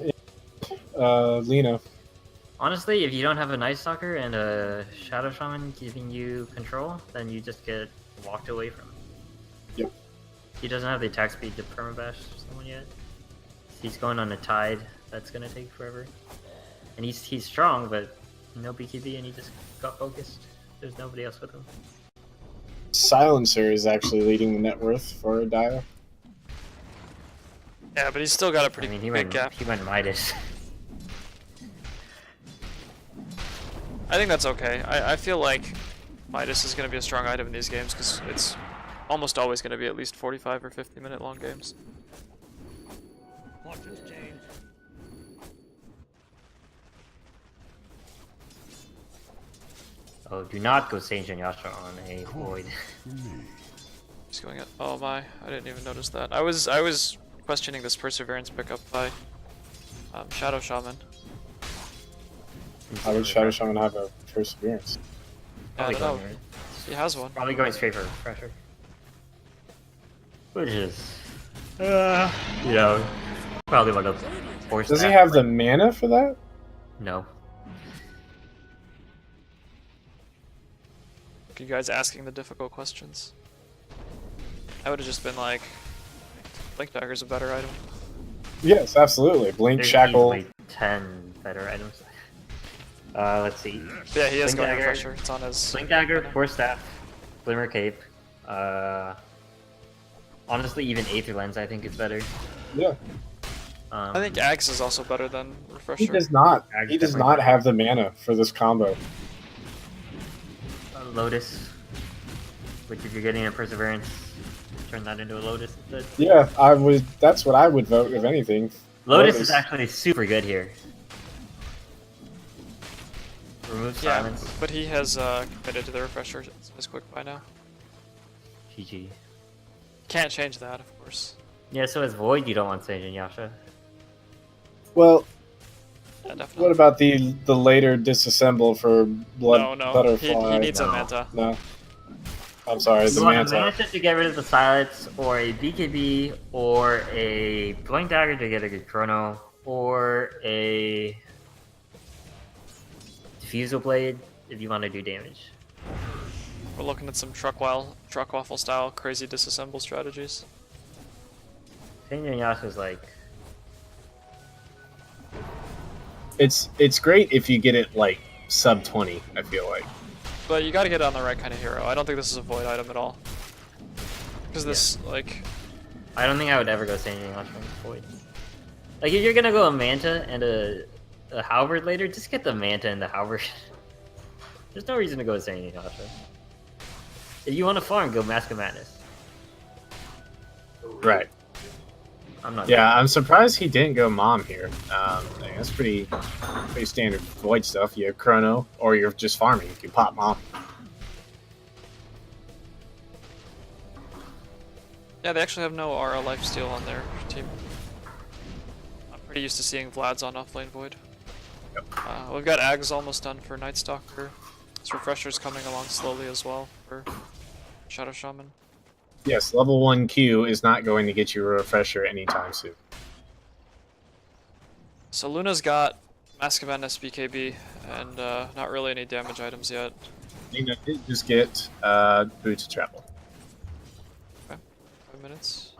Lena. honestly, if you don't have a Night Stalker and a Shadow Shaman giving you control, then you just get walked away from. Yep. He doesn't have the attack speed to permabash someone yet. He's going on a Tide that's gonna take forever. And he's strong, but no BKB and he just got focused. There's nobody else with him. Silencer is actually leading the net worth for Dire. Yeah, but he's still got a pretty I mean, big gap. he went Midas. I think that's okay. I feel like Midas is going to be a strong item in these games because it's almost always going to be at least 45 or 50 minute long games. Oh, do not go Saint Yasha on a void. He's going at. Oh my! I didn't even notice that. I was questioning this Perseverance pickup by Shadow Shaman. How would Shadow Shaman have a Perseverance? Yeah, I Probably don't know. going, right? He has one. Probably going straight for Refresher. Which is, probably one of the force. Does he have the mana for that? No. You guys asking the difficult questions. I would have just been like, Blink Dagger's a better item. Yes, absolutely. Blink, There's Shackle. easily 10 better items. Let's see. Yeah, he is Blink going Dagger. Refresher. It's on his. Blink Dagger, Force Staff, Glimmer Cape. Honestly, even Aether Lens I think is better. Yeah. I think Axe is also better than Refresher. He does not. Axe He does definitely not better. have the mana for this combo. Lotus. Which if you're getting a Perseverance, turn that into a Lotus instead. Yeah, I would. That's what I would vote if anything. Lotus is actually super good here. Remove Yeah, silence. but he has committed to the Refresher as quick by now. GG. Can't change that, of course. Yeah, so as Void, you don't want Sage and Yasha. Well, Yeah, definitely. what about the later disassemble for Blood No, Butterfly? he needs a No. Manta. No. I'm sorry, You the want a Manta. Manta to get rid of the silence, or a BKB, or a Blink Dagger to get a good Chrono, or a Diffusal Blade if you want to do damage. We're looking at some truck waffle style crazy disassemble strategies. Sage and Yasha's like, It's great if you get it like sub 20. I feel like. But you gotta get on the right kind of hero. I don't think this is a void item at all. Because this, like, I don't think I would ever go Sage and Yasha with Void. Like if you're gonna go a Manta and a Halberd later, just get the Manta and the Halberd. There's no reason to go Sage and Yasha. If you want to farm, go Mask of Madness. Right. I'm not. Yeah, I'm surprised he didn't go Mom here. That's pretty standard Void stuff. You have Chrono, or you're just farming. You can pop Mom. yeah, they actually have no Aura lifesteal on their team. I'm pretty used to seeing Vlad's on offlane void. We've got Ags almost done for Night Stalker. This Refresher's coming along slowly as well for Shadow Shaman. Yes, level 1 Q is not going to get you a refresher anytime soon. So Luna's got Mask of Madness, BKB, and not really any damage items yet. Nina did just get Boots of Travel. Okay, 5 minutes.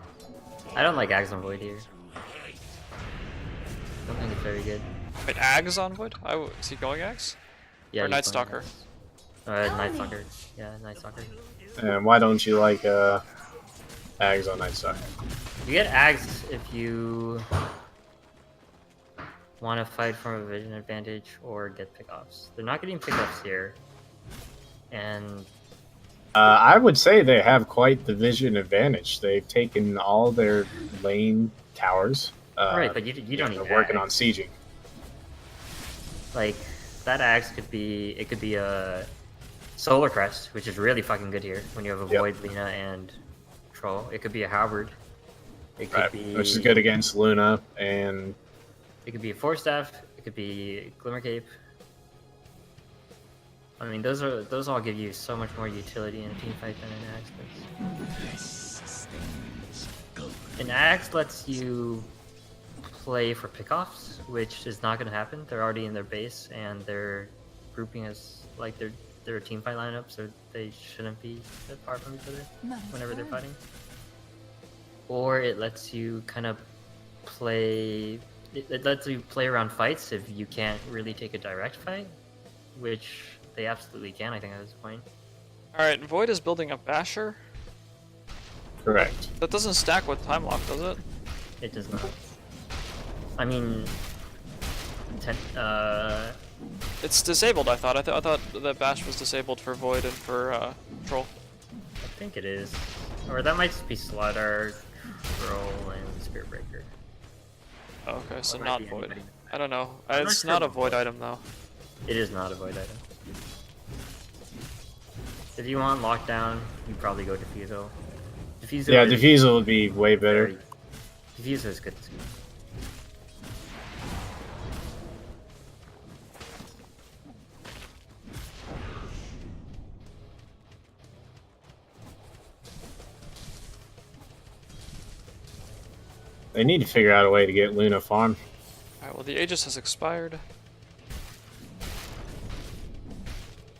I don't like Axe on Void here. I don't think it's very good. Wait, Ags on Void? Is he going Ags? Yeah, Or he's Night going Stalker? Axe. Night Stalker. Yeah, Night Stalker. And why don't you like Ags on Night Stalker? You get Axe if you want to fight from a vision advantage or get pickoffs. They're not getting pickoffs here. And I would say they have quite the vision advantage. They've taken all their lane towers. right, but you don't need They're working Axe. on sieging. Like that Axe could be a Solar Crest, which is really fucking good here when you have a Yep. Void, Lina, and Troll. It could be a Halberd. It could Right, be which is good against Luna and It could be a Force Staff. It could be Glimmer Cape. I mean, those all give you so much more utility in a team fight than an Axe does. An Axe lets you play for pickoffs, which is not going to happen. They're already in their base and they're grouping as like they're a team fight lineup, so they shouldn't be that far from each other whenever they're fighting. Or it lets you kind of play. It lets you play around fights if you can't really take a direct fight, which they absolutely can, I think, at this point. Alright, Void is building a Basher. correct. That doesn't stack with Time Lock, does it? It does not. I mean, It's disabled, I thought. I thought that Bash was disabled for Void and for Troll. I think it is. Or that might just be Slaughter, Troll, and Spirit Breaker. Oh, okay, so Or it might not be Void. anybody. I don't know. I'm not It's sure not a about Void Void. item though. It is not a Void item. If you want Lockdown, you probably go Diffusal. Diffusal Yeah, is Diffusal would be way better. very- Diffusal is good too. They need to figure out a way to get Luna farm. Alright, well the Aegis has expired.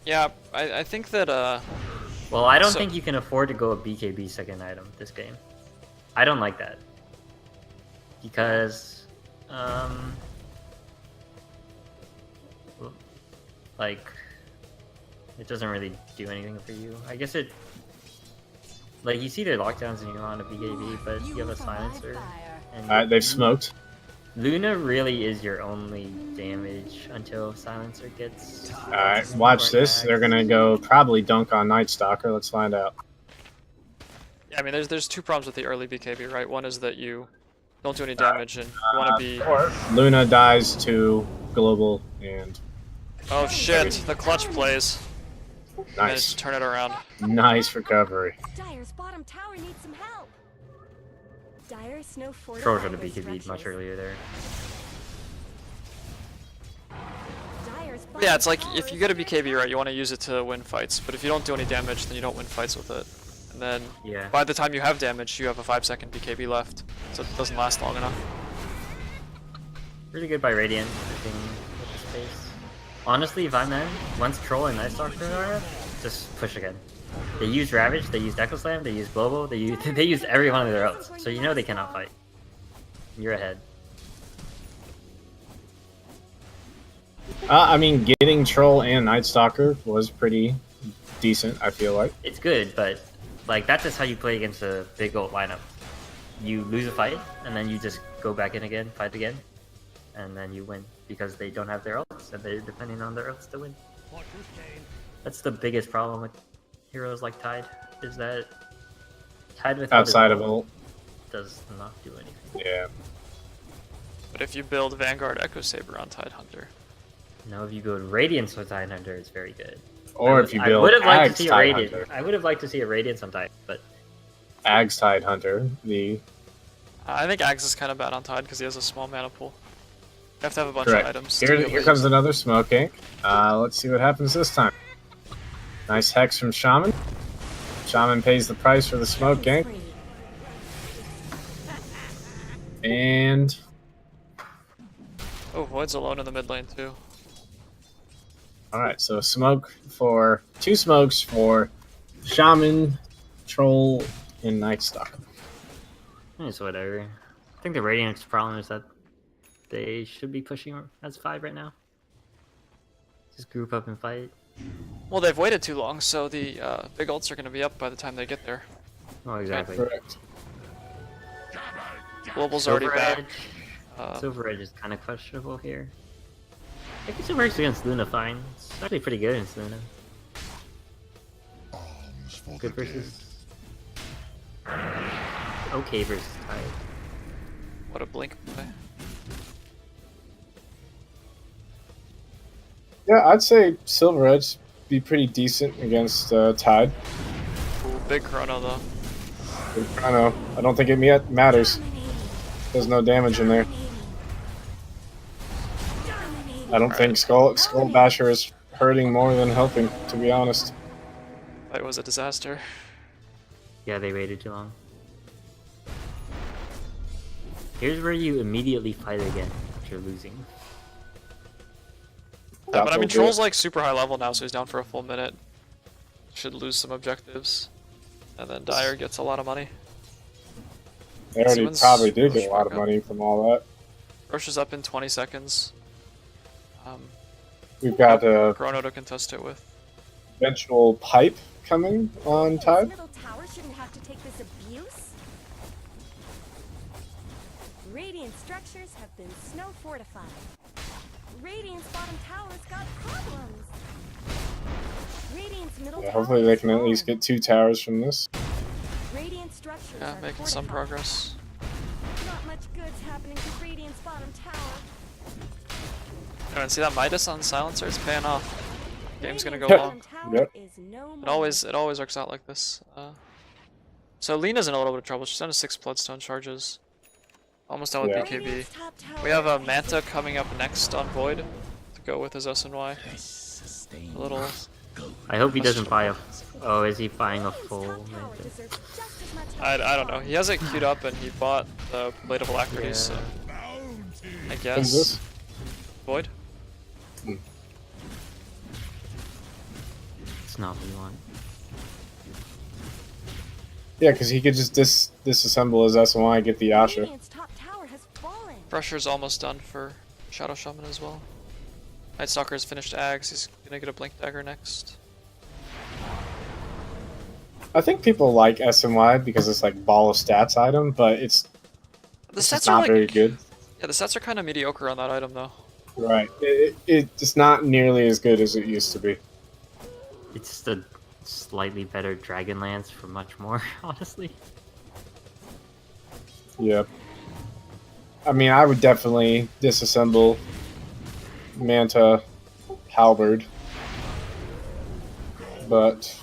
Yeah, I think that Well, I don't So- think you can afford to go a BKB second item this game. I don't like that. Because, like, it doesn't really do anything for you. I guess it, like, you see their lockdowns and you want a BKB, but you have a silencer. And They've smoked. Luna really is your only damage until silencer gets. Alright, watch this. They're gonna go probably dunk on Night Stalker. Let's find out. yeah, I mean there's two problems with the early BKB, right? One is that you don't do any damage and you wanna be Or Luna dies to Global and oh shit, the clutch plays. Managed nice. to turn it around. Nice recovery. Dire's bottom tower needs some help. Dire's no fortified Troll should have with BKB'd much structures. earlier there. Dire's Yeah, bottom it's like tower if you is get a under BKB, right, attack. you want to use it to win fights, but if you don't do any damage, then you don't win fights with it. And then Yeah. by the time you have damage, you have a 5-second BKB left, so it doesn't last long enough. Really good by Radiant, working with the space. Honestly, if I'm in, once Troll and Night Stalker are up, just push again. They use Ravage, they use Echo Slam, they use Global, they use they use every one of their ults, so you know they cannot fight. You're ahead. I mean, getting Troll and Night Stalker was pretty decent, I feel like. It's good, but like that's just how you play against a big ult lineup. You lose a fight, and then you just go back in again, fight again, and then you win because they don't have their ults, and they're depending on their ults to win. That's the biggest problem with heroes like Tide, is that Tide without his Outside of ult. does not do anything. Yeah. But if you build Vanguard Echo Saber on Tidehunter, No, if you go to Radiance with Tidehunter, it's very good. Or if you I build would have liked to Ags see a Radiant. Tidehunter. I would have liked to see a Radiance on Tide, but Ags Tidehunter. The I think Ags is kind of bad on Tide because he has a small mana pool. You have to have a bunch correct. of items. to be able Here to comes use it. another smoke ink. Let's see what happens this time. Nice hex from Shaman. Shaman pays the price for the smoke ink. Free. Oh, Void's alone in the mid lane too. Alright, so two smokes for Shaman, Troll, and Nightstock. It's whatever. I think the Radiant's problem is that they should be pushing as 5 right now. Just group up and fight. Well, they've waited too long, so the big ults are going to be up by the time they get there. Oh, exactly. Correct. Global's already back. Silver Edge is kind of questionable here. I think it works against Luna fine. It's actually pretty good against Luna. Arms for Good the versus... Okay versus Tide. What a blink play. Yeah, I'd say Silver Edge be pretty decent against Tide. Ooh, big chrono though. I know. I don't think it matters. There's no damage in there. I don't think Skull Basher is hurting more than helping, to be honest. It was a disaster. Yeah, they waited too long. Here's where you immediately fight again if you're losing. Yeah, but I mean, Doubtful Troll's bit. like super high level now, so he's down for a full minute. Should lose some objectives. And then Dire gets a lot of money. They already Simmons probably did push get a lot of back up. money from all that. Rosh is up in 20 seconds. We've got a Chrono to contest it with. eventual pipe coming on This Tide. middle tower shouldn't have to take this abuse. Radiant structures have been snow fortified. Radiant's bottom tower's got problems. Radiant's middle Yeah, tower hopefully they is can at least wrong. get 2 towers from this. Radiant structures Yeah, are making some fortified. progress. Not much good's happening to Radiant's bottom tower. Oh, and see that Midas on Silencer? It's paying off. Game's gonna go Radiant's long. bottom tower Yep. is no It more. always works out like this. So Lena's in a little bit of trouble. She's down to 6 Bloodstone charges. Almost done with Yeah. BKB. Radiant's top tower We have a is Manta coming up next on Void to go with his SNY. A little. I hope he doesn't buy a... Oh, is he buying a Radiant's full... top tower Manta? deserves just as much I help don't know. He has it queued up and he bought the Blade of Alacrity, Yeah. so I Who's guess this? Void. It's not what you want. Yeah, because he could just disassemble his SNY and get the Yasha. Radiant's top tower has fallen. Pressure's almost done for Shadow Shaman as well. Night Stalker's finished Ags. He's gonna get a Blink Dagger next. I think people like SNY because it's like ball of stats item, but it's The just stats are not like very good. yeah, the stats are kind of mediocre on that item though. Right. It's not nearly as good as it used to be. It's just a slightly better Dragonlance for much more, honestly. Yep. I mean, I would definitely disassemble Manta Halberd. But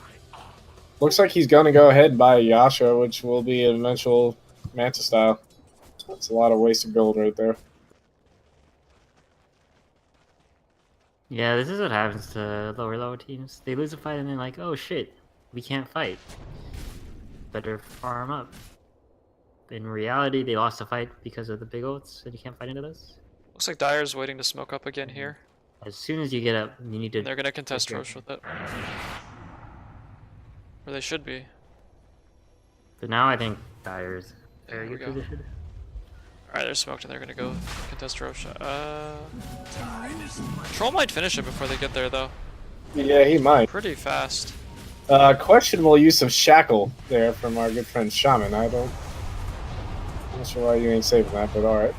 looks like he's going to go ahead and buy a Yasha, which will be an eventual Manta style. That's a lot of wasted gold right there. Yeah, this is what happens to lower level teams. They lose a fight and then like, oh shit, we can't fight. Better farm up. In reality, they lost a fight because of the big ults, and you can't fight into those. Looks like Dire's waiting to smoke up again here. As soon as you get up, you need to... And they're gonna contest Okay. Rosh with it. Or they should be. But now I think Dire's There very we good go. position. Alright, they're smoked and they're gonna go contest Rosh. Troll might finish it before they get there though. Yeah, he might. Pretty fast. Questionable use of Shackle there from our good friend Shaman. I'm not sure why you ain't saving that, but alright.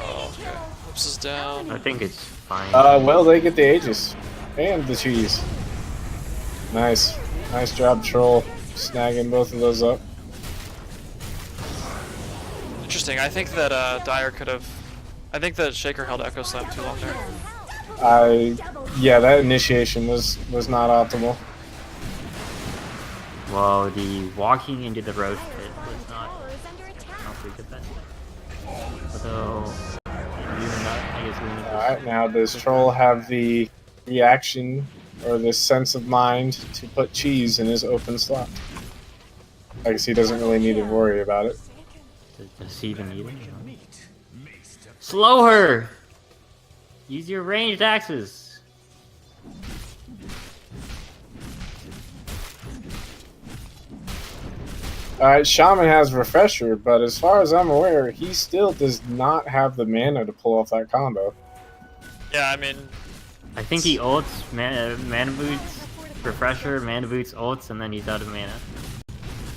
Oh, okay. Lips is down. I think it's fine. Well, they get the Aegis. And the cheese. Nice. Nice job, Troll. Snagging both of those up. Interesting. I think that Dire could have. I think that Shaker held Echo Slam too long there. Yeah, that initiation was not optimal. Well, the walking into the road pit was not... Tower is under attack. not pretty good best. Although... I guess we need to... Alright, now does Troll have the reaction or the sense of mind to put cheese in his open slot? I guess he doesn't really need to worry about it. Does he even need it? You know? Slow her! Use your ranged axes. Alright, Shaman has Refresher, but as far as I'm aware, he still does not have the mana to pull off that combo. Yeah, I mean, I think he ults, mana boots, refresher, mana boots, ults, and then he's out of mana.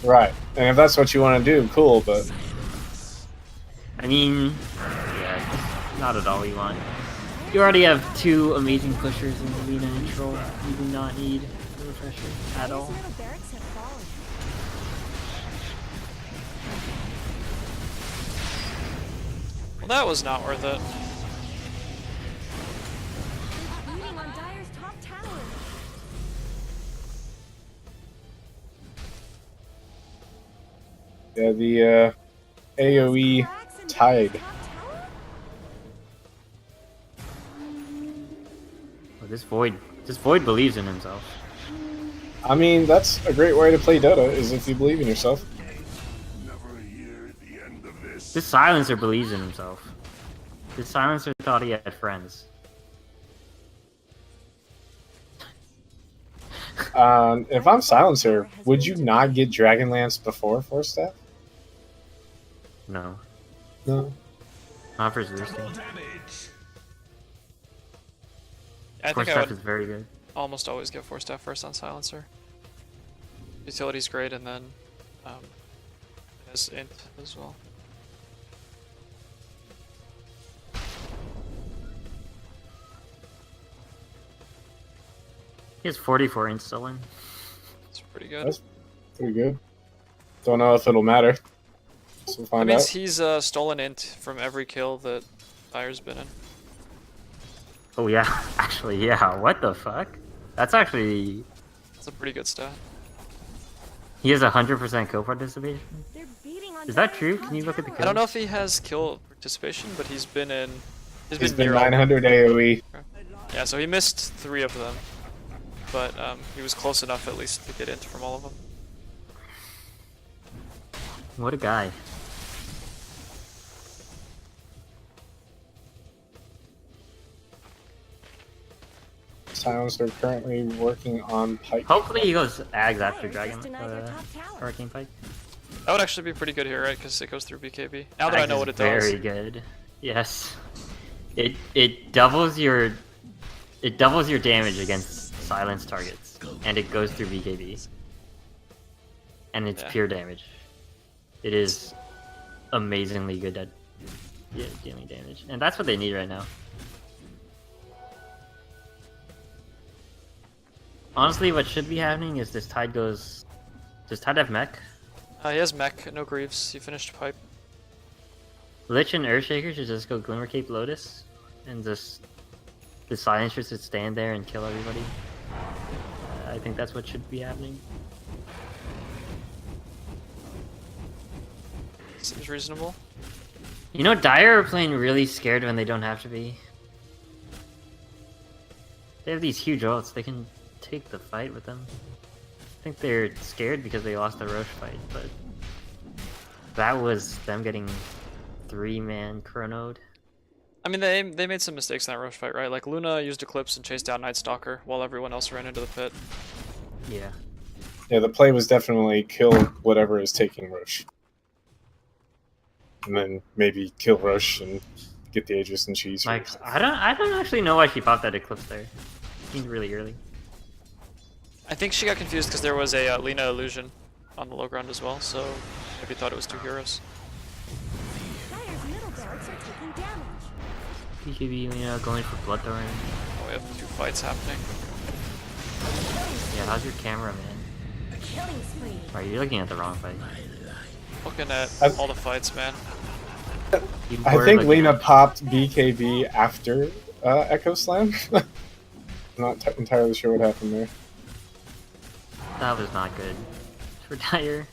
Right. And if that's what you want to do, cool, but I mean, yeah, it's not at all we want. You already have 2 amazing pushers in Lina and Troll. You do not need a refresher at all. Dire's middle barracks have fallen. well, that was not worth it. Beating on Dire's top tower. yeah, the AoE Barracks and Tide. Dire's top tower? Oh, this Void believes in himself. I mean, that's a great way to play Dota, is if you believe in yourself. Never hear the end of this. This Silencer believes in himself. This Silencer thought he had friends. If I'm Silencer, would you not get Dragonlance before Force Staff? No. No. Not for boosting. I Force think I Staff would is very good. almost always get Force Staff first on Silencer. Utility's great, and then it has Int as well. He has 44 int still in. It's pretty good. That's pretty good. Don't know if it'll matter. So we'll That find means out. he's stolen Int from every kill that Dire's been in. Oh yeah, actually, yeah. What the fuck? That's actually... That's a pretty good stat. He has 100% kill participation? They're beating on Is that Dire's true? top Can you look at the tower. kill? I don't know if he has kill participation, but he's been in. He's been been near all- 900 AoE. Yeah, so he missed 3 of them, but he was close enough at least to get Int from all of them. What a guy. Silencer currently working on Pike. Hopefully he goes Ags after Dire's Dragon, just denied their top tower. Hurricane Pike. That would actually be pretty good here, right? Because it goes through BKB. Now that I Ags know is what it does. Very good. Yes. It doubles your damage against silence targets, and it goes through BKB. And it's Yeah. pure damage. It is amazingly good at dealing damage, and that's what they need right now. Honestly, what should be happening is this Tide goes. Does Tide have mech? He has Mech, no Greaves. He finished Pipe. Lich and Earthshaker should just go Glimmer Cape Lotus, and just the Silencer should stand there and kill everybody. I think that's what should be happening. Seems reasonable. You know, Dire are playing really scared when they don't have to be. They have these huge ults, they can take the fight with them. I think they're scared because they lost the Roche fight, but that was them getting 3-man chronoed. I mean, they made some mistakes in that Roche fight, right? Like, Luna used Eclipse and chased down Night Stalker while everyone else ran into the pit. Yeah. Yeah, the play was definitely kill whatever is taking Roche. And then maybe kill Roche and get the Aegis and cheese. Like, I don't actually know why she popped that Eclipse there. Seemed really early. I think she got confused because there was a Lina illusion on the low ground as well, so maybe thought it was 2 heroes. Dire's middle barracks are taking damage. BKB, you know, going for Bloodthorn. Oh, we have 2 fights happening. Yeah, how's your camera, man? Killing spree. Right, you're looking at the wrong fight. Looking at all the fights, man. You I were think looking Lena at- popped BKB after Echo Slam. I'm not entirely sure what happened there. That was not good for Dire.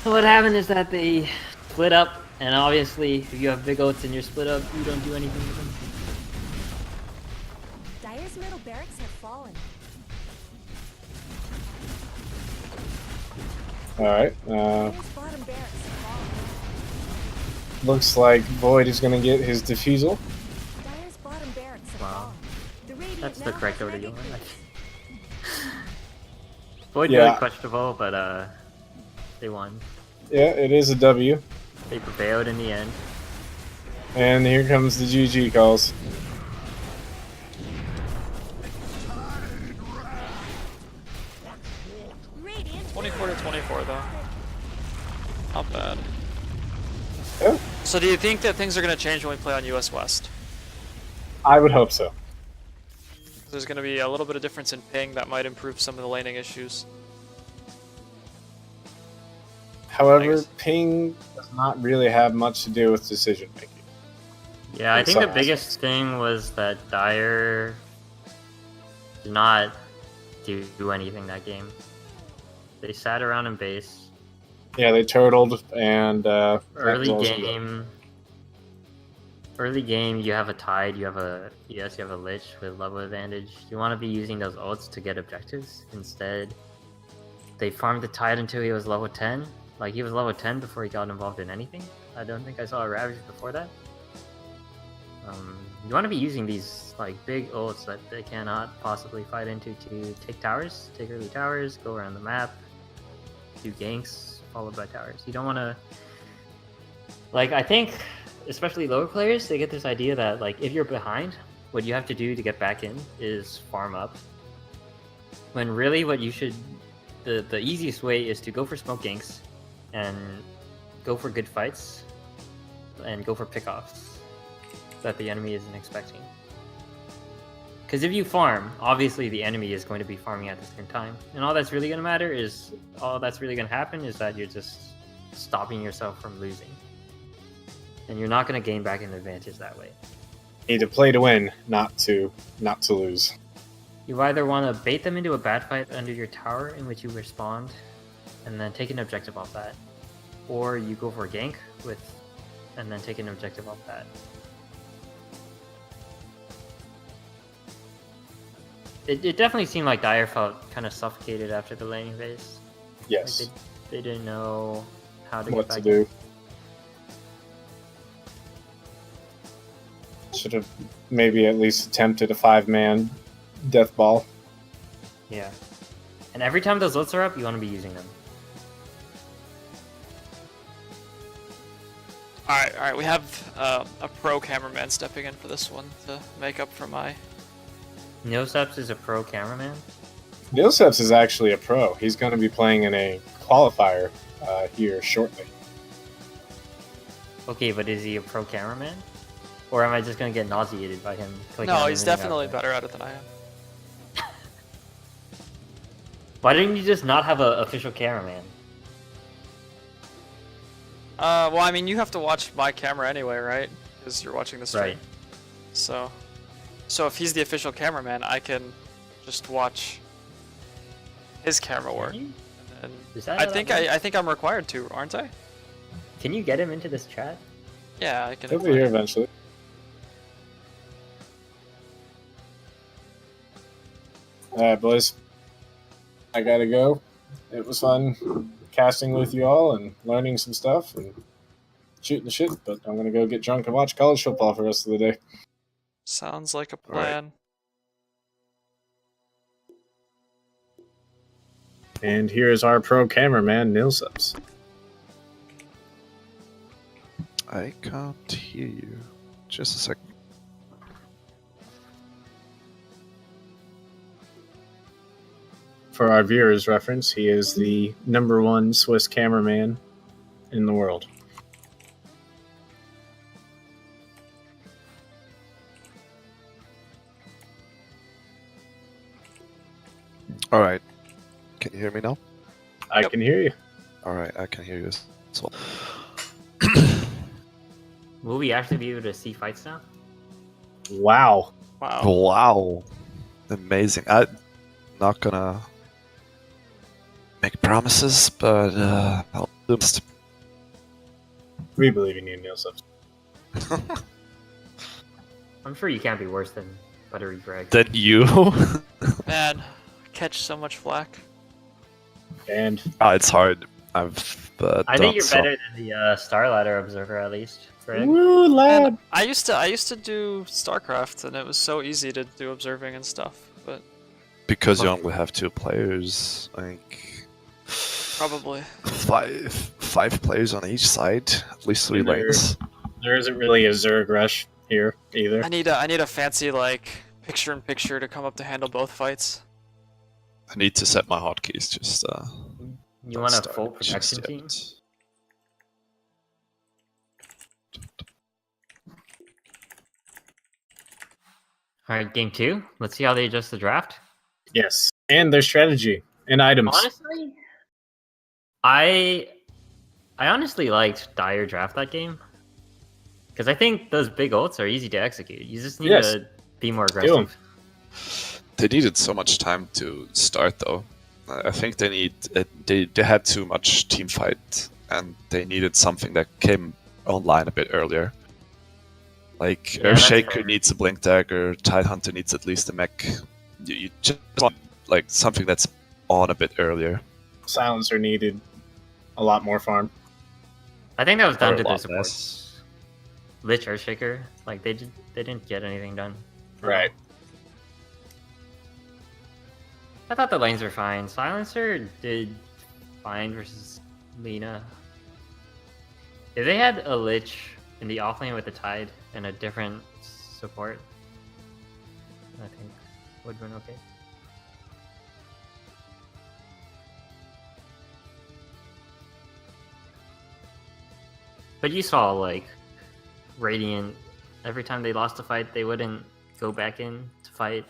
What happened is that they split up, and obviously, if you have big ults and you're split up, you don't do anything with them. Dire's middle barracks have fallen. Alright, Dire's bottom barracks have fallen. Looks like Void is going to get his defusal. Dire's bottom barracks have Wow. fallen. The Radiant That's now the correct has order heavy you want. creeps. Void Yeah. really questionable, but they won. Yeah, it is a W. They prevailed in the end. And here comes the GG calls. Radiant 24 to 24 though. Not bad. Yeah, So do you think that things are going to change when we play on US West? I would hope so. There's going to be a little bit of difference in ping that might improve some of the laning issues. However, Thanks. ping does not really have much to do with decision making. Yeah, I In think some the biggest thing was that Dire did not do anything that game. They sat around in base. Yeah, they turtled and that was Early also it. game, you have a Tide, you have a Lich with level advantage. You want to be using those ults to get objectives. Instead, they farmed the Tide until he was level 10. Like, he was level 10 before he got involved in anything. I don't think I saw a Ravage before that. You want to be using these like big ults that they cannot possibly fight into to take towers, take early towers, go around the map, do ganks, followed by towers. You don't want to... Like, I think, especially lower players, they get this idea that, like, if you're behind, what you have to do to get back in is farm up. When really what you should... The easiest way is to go for smoke ganks, and go for good fights, and go for pickoffs that the enemy isn't expecting. Because if you farm, obviously the enemy is going to be farming at the same time. And all that's really going to matter is... All that's really going to happen is that you're just stopping yourself from losing. And you're not going to gain back an advantage that way. You need to play to win, not to lose. You either want to bait them into a bad fight under your tower in which you respond, and then take an objective off that. Or you go for a gank with, and then take an objective off that. It definitely seemed like Dire felt kind of suffocated after the laning phase. Yes. Like they didn't know how to What get to back do. Should have maybe at least attempted a 5-man death ball. in. Yeah. And every time those ults are up, you want to be using them. Alright, we have a pro cameraman stepping in for this one to make up for my... Neoseps is a pro cameraman. Nilseps is actually a pro. He's going to be playing in a qualifier here shortly. Okay, but is he a pro cameraman? Or am I just going to get nauseated by him? clicking No, on he's the menu definitely output? better at it than I am. Why didn't you just not have an official cameraman? Well, I mean, you have to watch my camera anyway, right? Because you're watching the stream. Right. So if he's the official cameraman, I can just watch his camera work. Can you? And Is that I how think that works? I think I'm required to, aren't I? Can you get him into this chat? Yeah, I can. He'll be here eventually. Alright, boys. I gotta go. It was fun casting with you all and learning some stuff and shooting the shit, but I'm gonna go get drunk and watch college football for the rest of the day. Sounds like a All right. plan. And here is our pro cameraman, Nilseps. I can't hear you. Just a second. For our viewers' reference, he is the #1 Swiss cameraman in the world. All right. Can you hear me now? I can hear you. All right, I can hear you as well. Will we actually be able to see fights now? Wow. Wow. Wow, amazing. I'm not gonna make promises, but I'll do my best. We believe in you, Nilseps. I'm sure you can't be worse than Buttery Greg. Then you? Man, catch so much flack. And It's hard. I think you're better than the Starladder Observer at least, Greg. Woo, lad! And I used to do StarCraft, and it was so easy to do observing and stuff. But Because you only have 2 players, like probably. five players on each side, at least 3 lanes. There isn't really a Zerg rush here either. I need a fancy like picture-in-picture to come up to handle both fights. I need to set my hotkeys. Just You want a start full just protection yet. team? Alright, game 2. Let's see how they adjust the draft. Yes, and their strategy and items. Honestly, I honestly liked Dire draft that game. Because I think those big ults are easy to execute. You just need to be more Do 'em. aggressive. They needed so much time to start, though. I think they had too much team fight, and they needed something that came online a bit earlier. Like Yeah, that's Earthshaker fair. needs a Blink Dagger, Tidehunter needs at least a mech. You just want like something that's on a bit earlier. Silencer needed a lot more farm. I think that was down Or to a their lot supports. less. Lich Earthshaker, like they didn't get anything done. Right. I thought the lanes were fine. Silencer did fine versus Lina. If they had a Lich in the offlane with a Tide and a different support, I think would have been okay. But you saw like Radiant, every time they lost a fight, they wouldn't go back in to fight.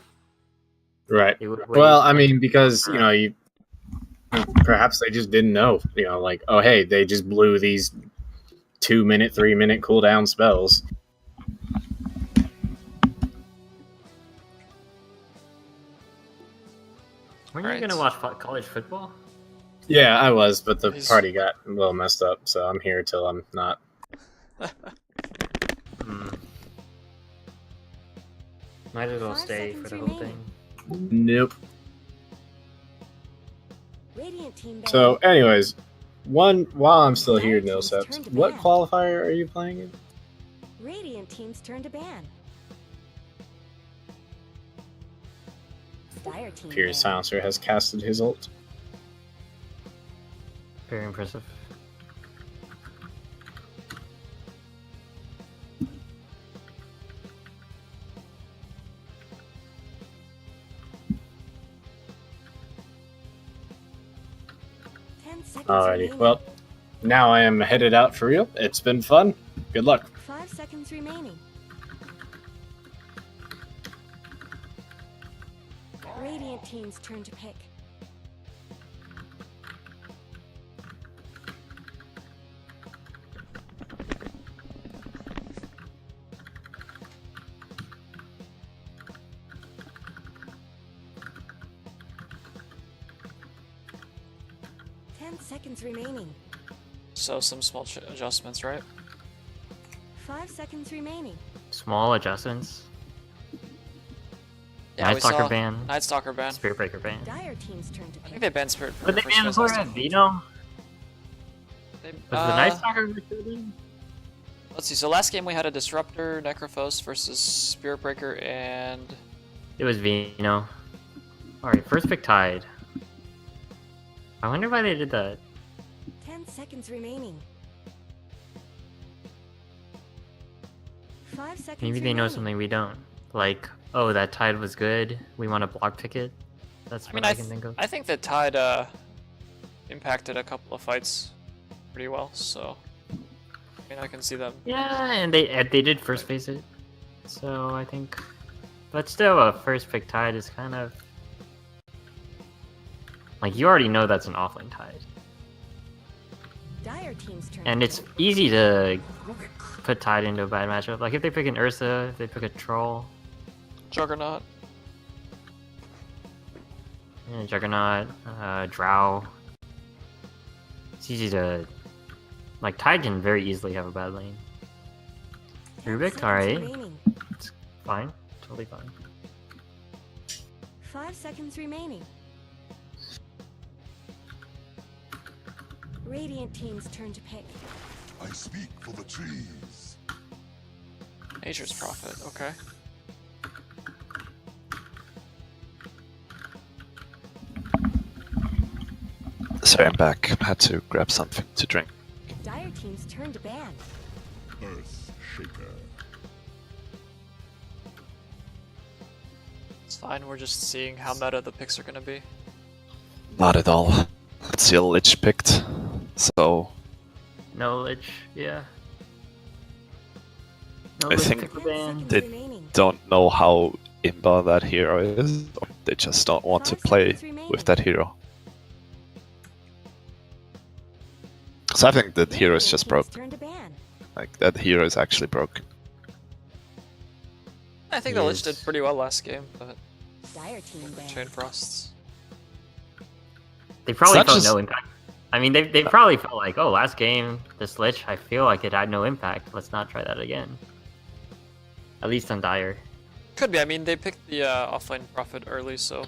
Right. They would Well, wait. I mean, because you perhaps they just didn't know. Like, oh hey, they just blew these 2-minute, 3-minute cooldown spells. Weren't you Right. gonna watch college football? Yeah, I was, but the He's- party got a little messed up, so I'm here till I'm not. Hmm. Might as well 5 stay for seconds the whole remaining. thing. Nope. Radiant team So, ban. anyways, while I'm still here, Dire team's Nilseps, turn to what ban. qualifier are you playing in? Radiant team's turn to ban. Dire team Pierce ban. Silencer has casted his ult. Very impressive. Alrighty, remaining. well, now I am headed out for real. It's been fun. Good luck. 5 seconds remaining. Radiant team's turn to pick. Seconds remaining. So some small adjustments, right? 5 seconds remaining. Small adjustments. Yeah, Night we Stalker saw ban. Night Stalker ban. Spirit Breaker ban. Dire team's turn to I think pick. they banned Spirit. But they for banned Spirit for last time. Vino. They- Was the Night Stalker recruited? Let's see. So last game we had a Disruptor, Necrophos versus Spirit Breaker, and It was Vino. Alright, first pick Tide. I wonder why they did that. 10 seconds remaining. 5 seconds Maybe they know remaining. something we don't. Like, oh, that Tide was good. We want to block pick it. That's I what mean, I can think of. I think that Tide impacted a couple of fights pretty well. So I mean, I can see them. Yeah, and they did first phase it. So I think, but still, a first pick Tide is kind of like you already know that's an offlane Tide, Dire team's turn and to it's pick. easy to put Tide into a bad matchup. Like if they pick an Ursa, if they pick a Troll, Juggernaut. Juggernaut, Drow. It's easy to like Tide can very easily have a bad lane. 10 Rubik, seconds alright. remaining. It's fine, totally fine. 5 seconds remaining. Radiant team's turn to pick. I speak for the trees. Nature's Prophet, okay. Sorry, I'm back. I had to grab something to drink. Dire team's turn to ban. Earth Shaker. It's fine, we're just seeing how meta the picks are gonna be. Not at all. Let's see a Lich picked. So No Lich, yeah. No I Lich think- pick the 10 ban. seconds They- remaining. don't know how imba that hero is, or they just don't want to 5 play seconds remaining. with that hero. So I think that hero is Radiant just team's broke. turn to ban. Like that hero is actually broken. I think the Lich did Yes. pretty well last game, but Dire team ban. Chain Frosts. They probably not felt just- no impact. I mean, they probably felt like, oh, last game, this Lich, I feel like it had no impact. Let's not try that again. At least on Dire. Could be, I mean, they picked the offlane Prophet early, so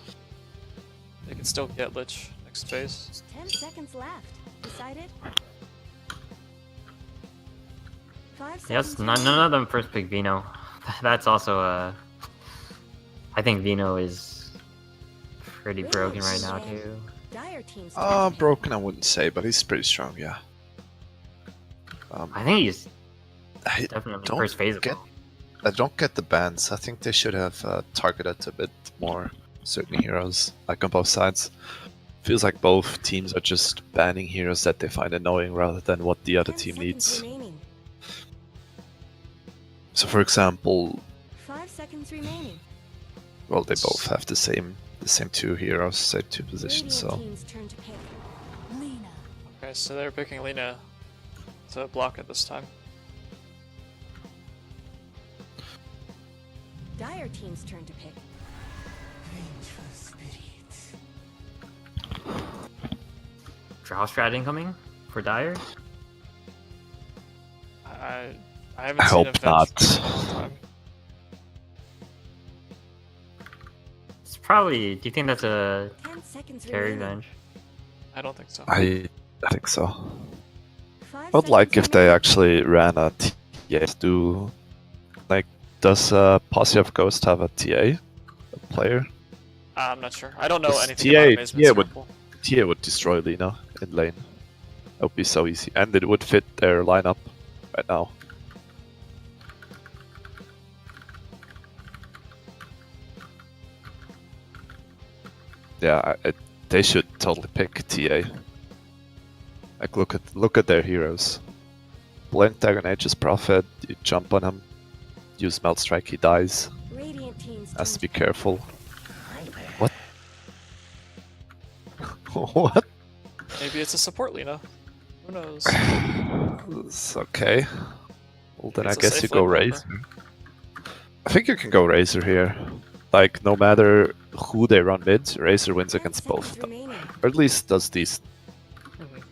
they can still get Lich next phase. 10 seconds left. Decided? 5 seconds Yes, none remaining. of them first pick Vino. That's also I think Vino is pretty broken right now too. Dire team's turn to pick. Broken I wouldn't say, but he's pretty strong, yeah. I think he's I definitely don't first phase. get- I don't get the bans. I think they should have targeted a bit more certain heroes, like on both sides. Feels like both teams are just banning heroes that they find annoying rather than what the other 10 team seconds needs. remaining. So for example, 5 seconds remaining. well they both have the same two heroes, same two positions, Radiant so team's turn to pick. Lena. Okay, so they're picking Lina to block it this time. Dire team's turn to pick. Drow strat incoming for Dire. I haven't I seen hope a Venge not. pick in a long time. It's probably. Do you think that's a 10 seconds carry remaining. Venge? I don't think so. I think so. 5 I would like if seconds they remaining. actually ran a TA. Does Posse of Ghost have a TA? A player? I'm not sure. I don't know This anything TA about Amazement TA would- Circle. TA would destroy Lina in lane. That would be so easy. And it would fit their lineup right now. Yeah, they should totally pick TA. Like look at their heroes. Blink Dragon Aegis Prophet, you jump on him, use Melt Strike, he dies. Radiant team's Has turn to be to pick. careful. What? What? Maybe it's a support Lina. Who knows? It's okay. Well then It's I a guess safe you go lane Razor. I think you can go Razor here. Like no matter who they run mid, Razor wins 10 against both of seconds them. remaining. Or at least does these. Mhm.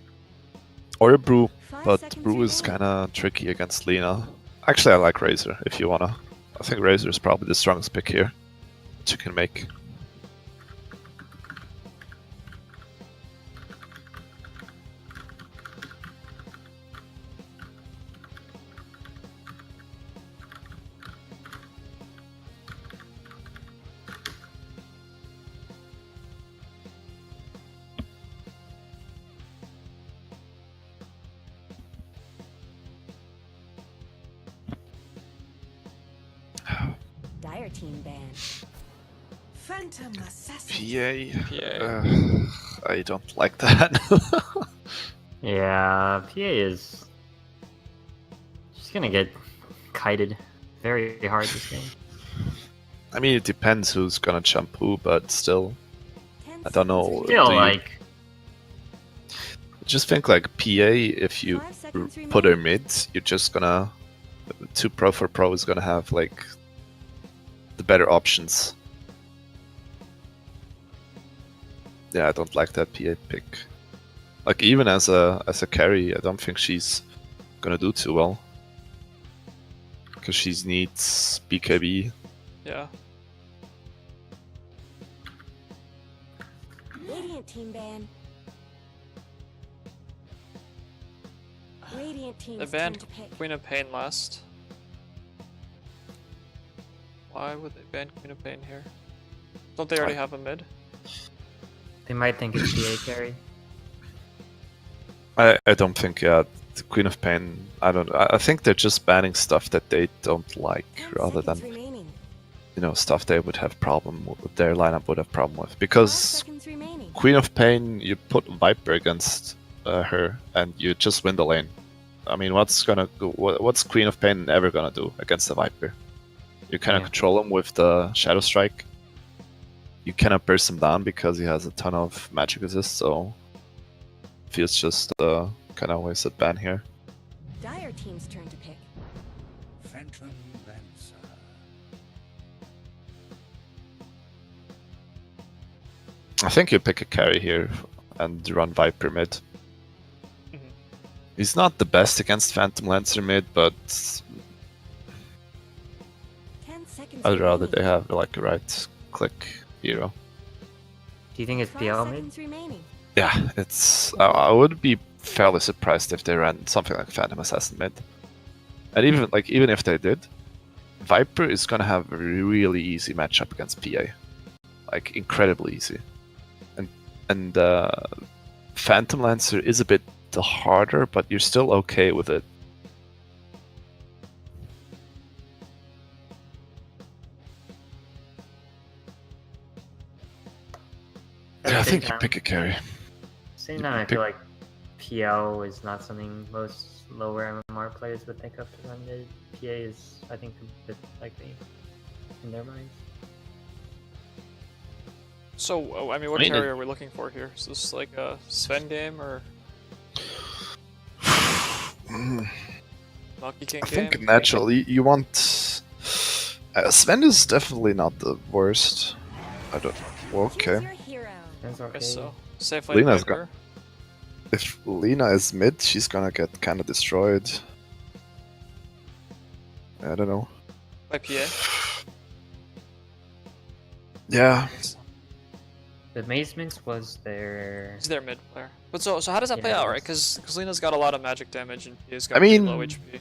Or a Brew, 5 but seconds Brew is remaining. kinda tricky against Lina. Actually I like Razor if you wanna. I think Razor is probably the strongest pick here that you can make. Dire team ban. Phantom assassin. PA. I don't like that. Yeah, PA is. She's gonna get kited very hard this game. I mean, it depends who's gonna jump who, but still, 10 I don't know. seconds Still, Do you- like, just think like PA. If you 5 seconds put her remaining. mid, you're just gonna 2 pro for pro is gonna have like the better options. Yeah, I don't like that PA pick. Like even as a carry, I don't think she's gonna do too well because she needs BKB. Yeah. Radiant team ban. Radiant They team's turn banned to pick. Queen of Pain last. Why would they ban Queen of Pain here? Don't they already have a mid? They might think it's PA carry. I don't think, yeah, the Queen of Pain, I think they're just banning stuff that they don't like, 10 rather seconds than, remaining. you know, stuff they would have problem with, their lineup would have problem with. 5 Because seconds remaining. Queen of Pain, you put Viper against her, and you just win the lane. I mean, what's Queen of Pain ever gonna do against the Viper? You cannot Yeah. control him with the Shadow Strike. You cannot burst him down because he has a ton of magic resist, so feels just kind of wasted ban here. Dire team's turn to pick. Phantom Lancer. I think you pick a carry here and run Viper mid. Mhm. He's not the best against Phantom Lancer mid, but 10 seconds I'd rather remaining. they have like a right click hero. Do you think it's 5 PL mid? seconds remaining. Yeah, it's. I would be fairly surprised if they ran something like Phantom Assassin mid. And even if they did, Viper is gonna have a really easy matchup against PA, like incredibly easy. And Phantom Lancer is a bit harder, but you're still okay with it. At the Yeah, I same think you time- pick a carry. Same You time, I pick- feel like PL is not something most lower MMR players would think of to run mid. PA is, I think, a bit likely in their minds. So, I mean, what I mean, carry are we looking for here? Is this like a Sven game or Monkey King I think game? naturally you want. Sven is definitely not the worst. I don't. Choose Okay. your hero. That's I okay. guess so. Safe lane Lena's Viper. If Lena is mid, she's gonna get kind of destroyed. I don't know. By PA. Yeah. The Mazements was their. He's their mid player. But so how does that play Yeah, out, right? it's- Because Lena's got a lot of magic damage and PA's got I mean, pretty low HP.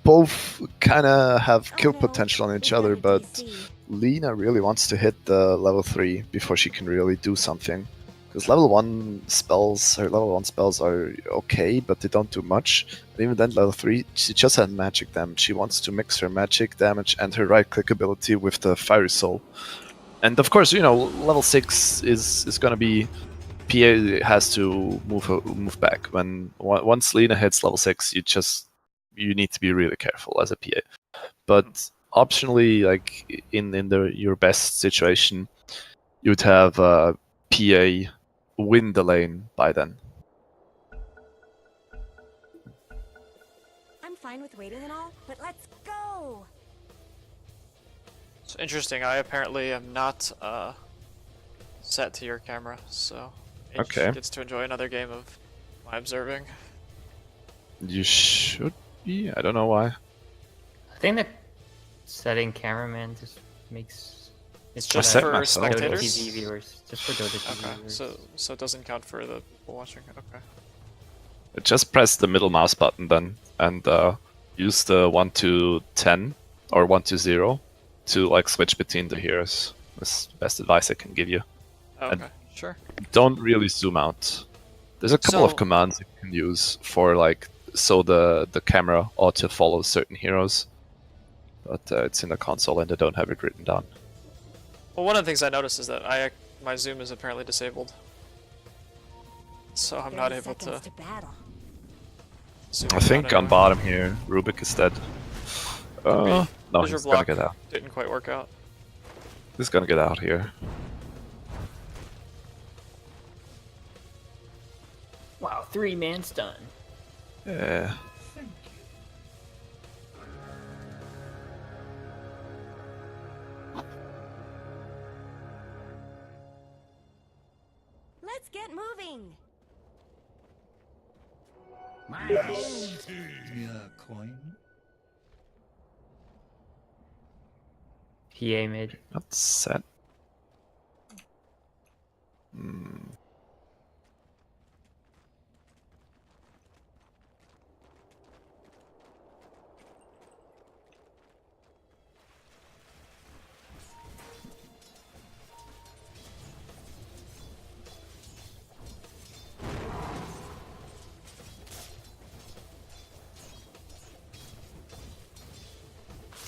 Both kind of have Oh kill no, potential on each they've got other, a but DC. Lena really wants to hit the level 3 before she can really do something. Because level 1 spells, her level 1 spells are okay, but they don't do much. And even then, level 3, she just had magic damage. She wants to mix her magic damage and her right click ability with the Fiery Soul. And of course, you know, level 6 is gonna be... PA has to move back. Once Lena hits level 6, you need to be really careful as a PA. But optionally, like in your best situation, you would have PA win the lane by then. I'm fine with waiting and all, but let's go. It's interesting. I apparently am not set to your camera, so H Okay. gets to enjoy another game of my observing. You should be. I don't know why. I think that setting cameraman just makes It's I just set for myself. Dota spectators. TV viewers, just for Dota TV Okay, viewers. so it doesn't count for the people watching. Okay. Just press the middle mouse button then, and use the 1 to 10 or 1 to 0 to like switch between the heroes. That's the best advice I can give you. Okay, sure. Don't really zoom out. There's a couple of So- commands you can use for like so the camera ought to follow certain heroes, but it's in the console and I don't have it written down. Well, one of the things I noticed is that my zoom is apparently disabled, so I'm not 30 able seconds to to battle. zoom. I out think on anyway. bottom here, Rubik is dead. No, Visual he's gonna block get out. didn't quite work out. He's gonna get out here. Wow, 3-man stun. Yeah. Let's get moving. Dear coin. PA mid. Not set. Hmm.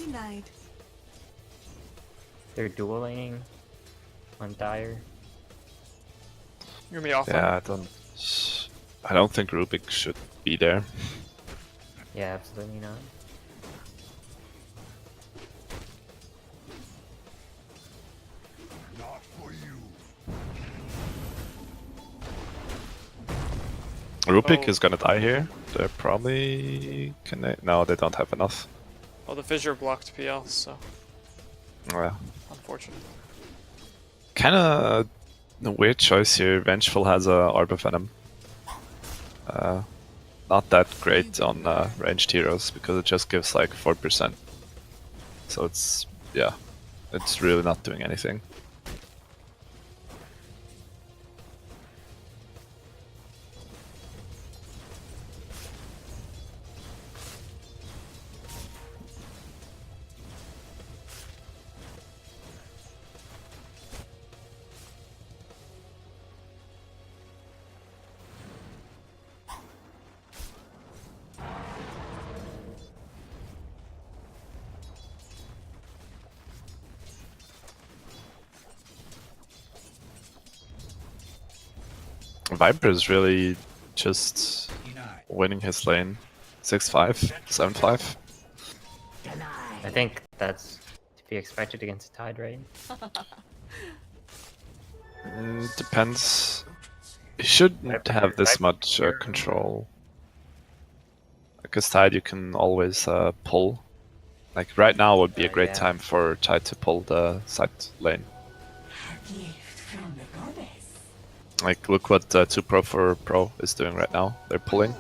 Denied. They're dual laning on Dire. You're gonna be offline. Yeah, I don't think Rubik should be there. Yeah, absolutely not. Not for you. Rubik Oh. is gonna die here. They're probably no, they don't have enough. Oh, the fissure blocked PL, so Yeah. unfortunate. Kinda a weird choice here. Vengeful has a Arbor Venom. Not that great on ranged heroes because it just gives like 4%. So it's, yeah, it's really not doing anything. Viper is really just Denied. winning his lane. 6-5, 7-5. I think that's to be expected against a Tide, right? Depends. He shouldn't have this much control. Because Tide you can always pull. Like right now would be a great Yeah. time for Tide to pull the side lane. Like look what 2 Pro for Pro is doing right now. They're pulling,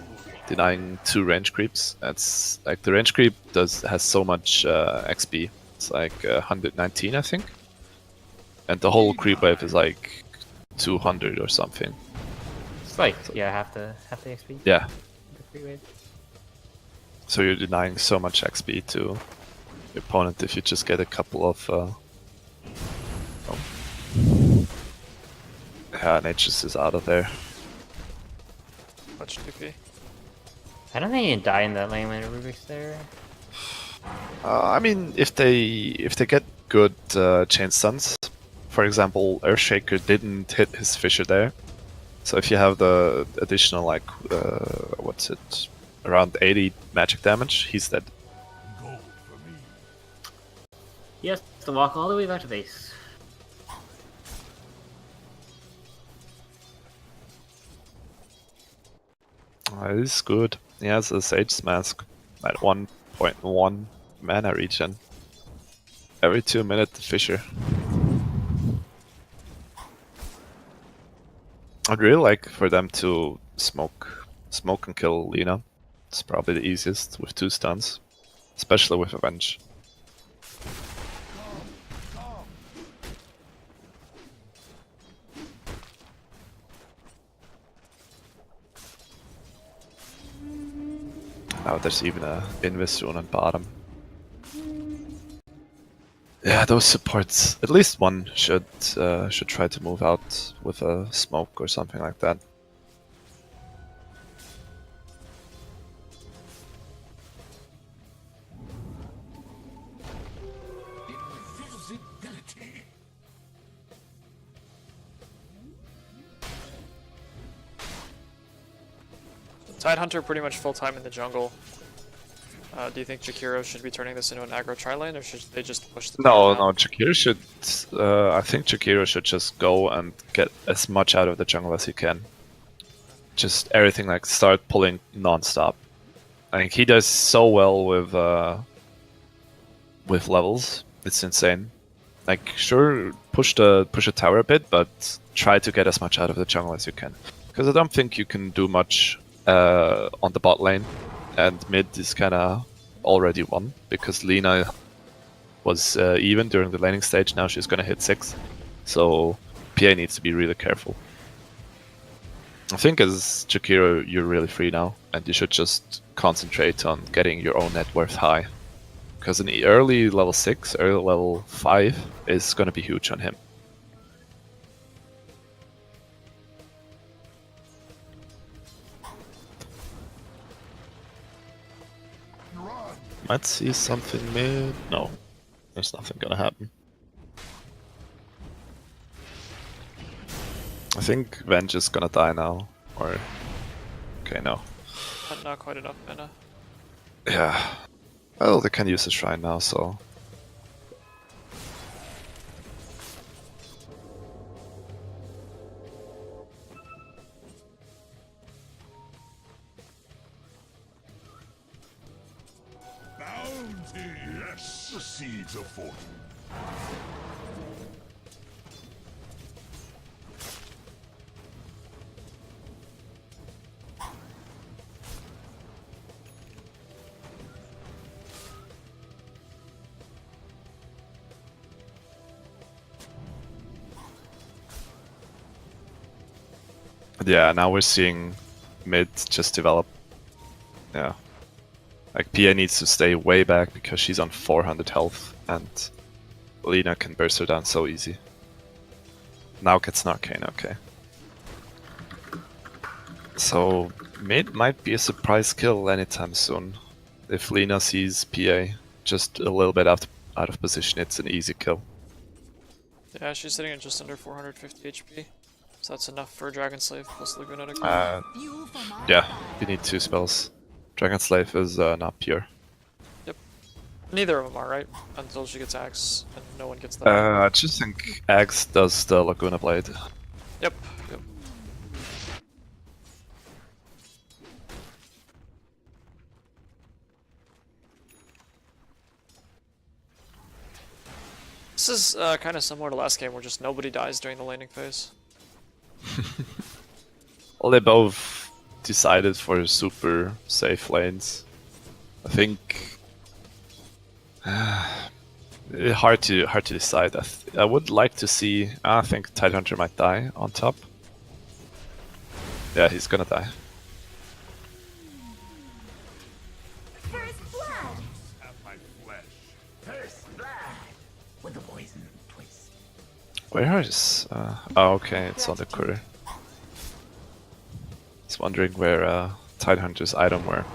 denying 2 range creeps. That's like the range creep has so much XP. It's like 119 I think. And the whole creep wave is like 200 or something. It's like, yeah, half the XP. Yeah. The free wave. So you're denying so much XP to your opponent if you just get a couple of yeah, Nature's is out of there. Much DP. I don't think you can die in that lane when Rubik's there. I mean, if they get good chain stuns, for example, Earthshaker didn't hit his Fissure there. So if you have the additional like what's it, around 80 magic damage, he's dead. Go for me. He has to walk all the way back to base. This is good. He has a Sage's Mask at 1.1 mana regen. Every 2 minutes, Fissure. I'd really like for them to smoke and kill Lina. It's probably the easiest with 2 stuns, especially with Avenge. Now there's even a Invis rune on bottom. Yeah, those supports. At least one should try to move out with a smoke or something like that. Invisibility. Tidehunter pretty much full time in the jungle. Do you think Jakiro should be turning this into an aggro tri-lane, or should they just push the No, player no, down? Jakiro should. I think Jakiro should just go and get as much out of the jungle as he can. Just everything, like start pulling non-stop. I think he does so well with levels. It's insane. Like, sure, push the tower a bit, but try to get as much out of the jungle as you can. Because I don't think you can do much on the bot lane. And mid is kind of already won, because Lina was even during the laning stage, now she's going to hit 6. So PA needs to be really careful. I think as Jakiro, you're really free now, and you should just concentrate on getting your own net worth high. Because an early level 6, early level 5 is going to be huge on him. Might see something mid. No, there's nothing gonna happen. I think Venge is gonna die now. Or. Okay, no. But not quite enough mana. Yeah. Well, they can use the shrine now, so. Bounty! Yes, the seeds of fortune. Yeah, now we're seeing mid just develop. Yeah. Like, PA needs to stay way back because she's on 400 health, and Lina can burst her down so easy. Now gets an arcane, okay. So, mid might be a surprise kill anytime soon. If Lina sees PA just a little bit out of position, it's an easy kill. Yeah, she's sitting at just under 450 HP. So that's enough for Dragon Slave plus Laguna to go. Yeah, you need 2 spells. Dragon Slave is not pure. Yep. Neither of them are, right? Until she gets Axe, and no one gets that. I just think Axe does the Laguna Blade. Yep. Yep. This is kind of similar to last game where just nobody dies during the laning phase. Well, they both decided for super safe lanes. I think hard to decide. I would like to see. I think Tidehunter might die on top. Yeah, he's gonna die. First blood. Have my flesh. First blood with the poison twist. Where is? Oh, okay, it's on the courier. I was wondering where Tidehunter's item were.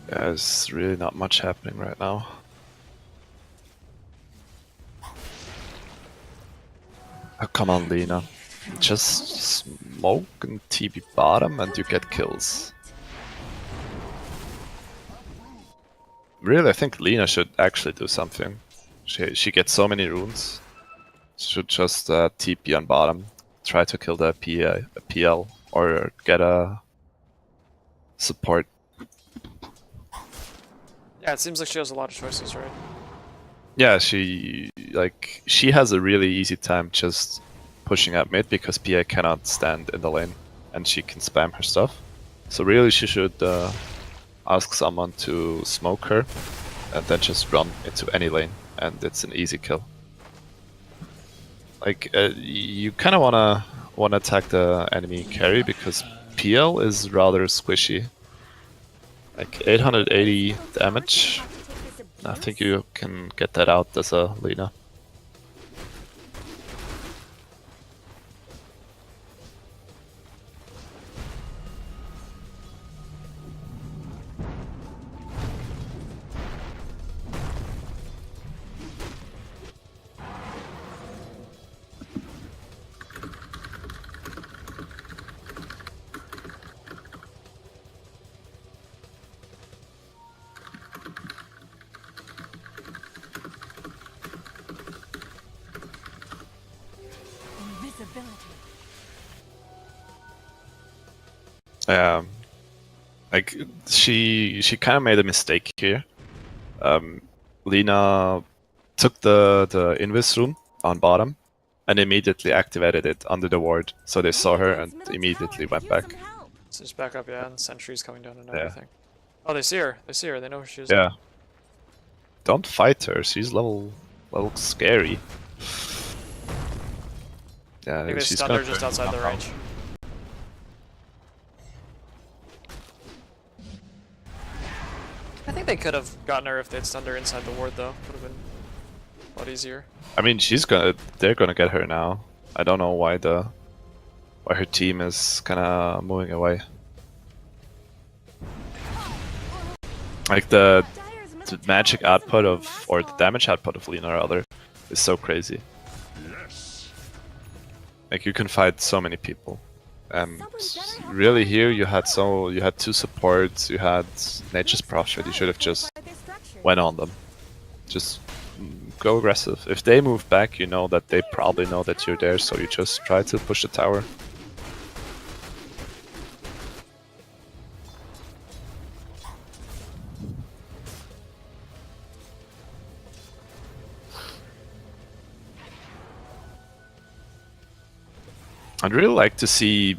Yeah, there's really not much happening right now. Oh, come on, Lina. Just smoke and TP bottom and you get kills. Really, I think Lina should actually do something. She gets so many runes. Should just TP on bottom. Try to kill the PL or get a support. Yeah, it seems like she has a lot of choices, right? Yeah, she has a really easy time just pushing up mid because PA cannot stand in the lane and she can spam her stuff. So really she should ask someone to smoke her and then just run into any lane and it's an easy kill. Like you kind of wanna attack the enemy carry because PL is rather squishy. Like 880 damage. I think you can get that out as a Lina. Like she kind of made a mistake here. Lina took the Invis rune on bottom and immediately activated it under the ward, so they saw her and immediately went back. So just back up, yeah, and sentries coming down and Yeah. everything. Oh, they see her. They see her. They know who she is. Yeah, don't fight her. She's level scary. Yeah, I think they she's stunned her gonna just turn outside the somehow. range. I think they could have gotten her if they'd stunned her inside the ward though. Would have been a lot easier. I mean, they're gonna get her now. I don't know why her team is kind of moving away. Like the magic output of, or the damage output of Lina rather, is so crazy. Yes. Like you can fight so many people, and really here you had two supports, you had Nature's Prophet. You should have just went on them, just go aggressive. If they move back, you know that they probably know that you're there, so you just try to push the tower. I'd really like to see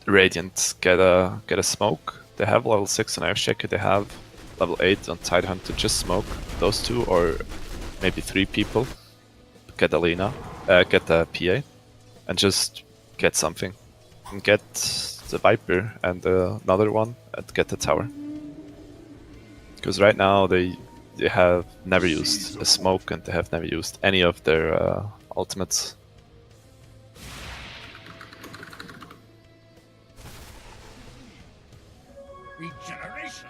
Radiant get a smoke. They have level 6 on Earthshaker, they have level 8 on Tidehunt to just smoke those two, or maybe 3 people. Get Alina, get the PA, and just get something. And get the Viper and another one, and get the tower. Because right now they have never used a smoke, and they have never used any of their ultimates. Regeneration.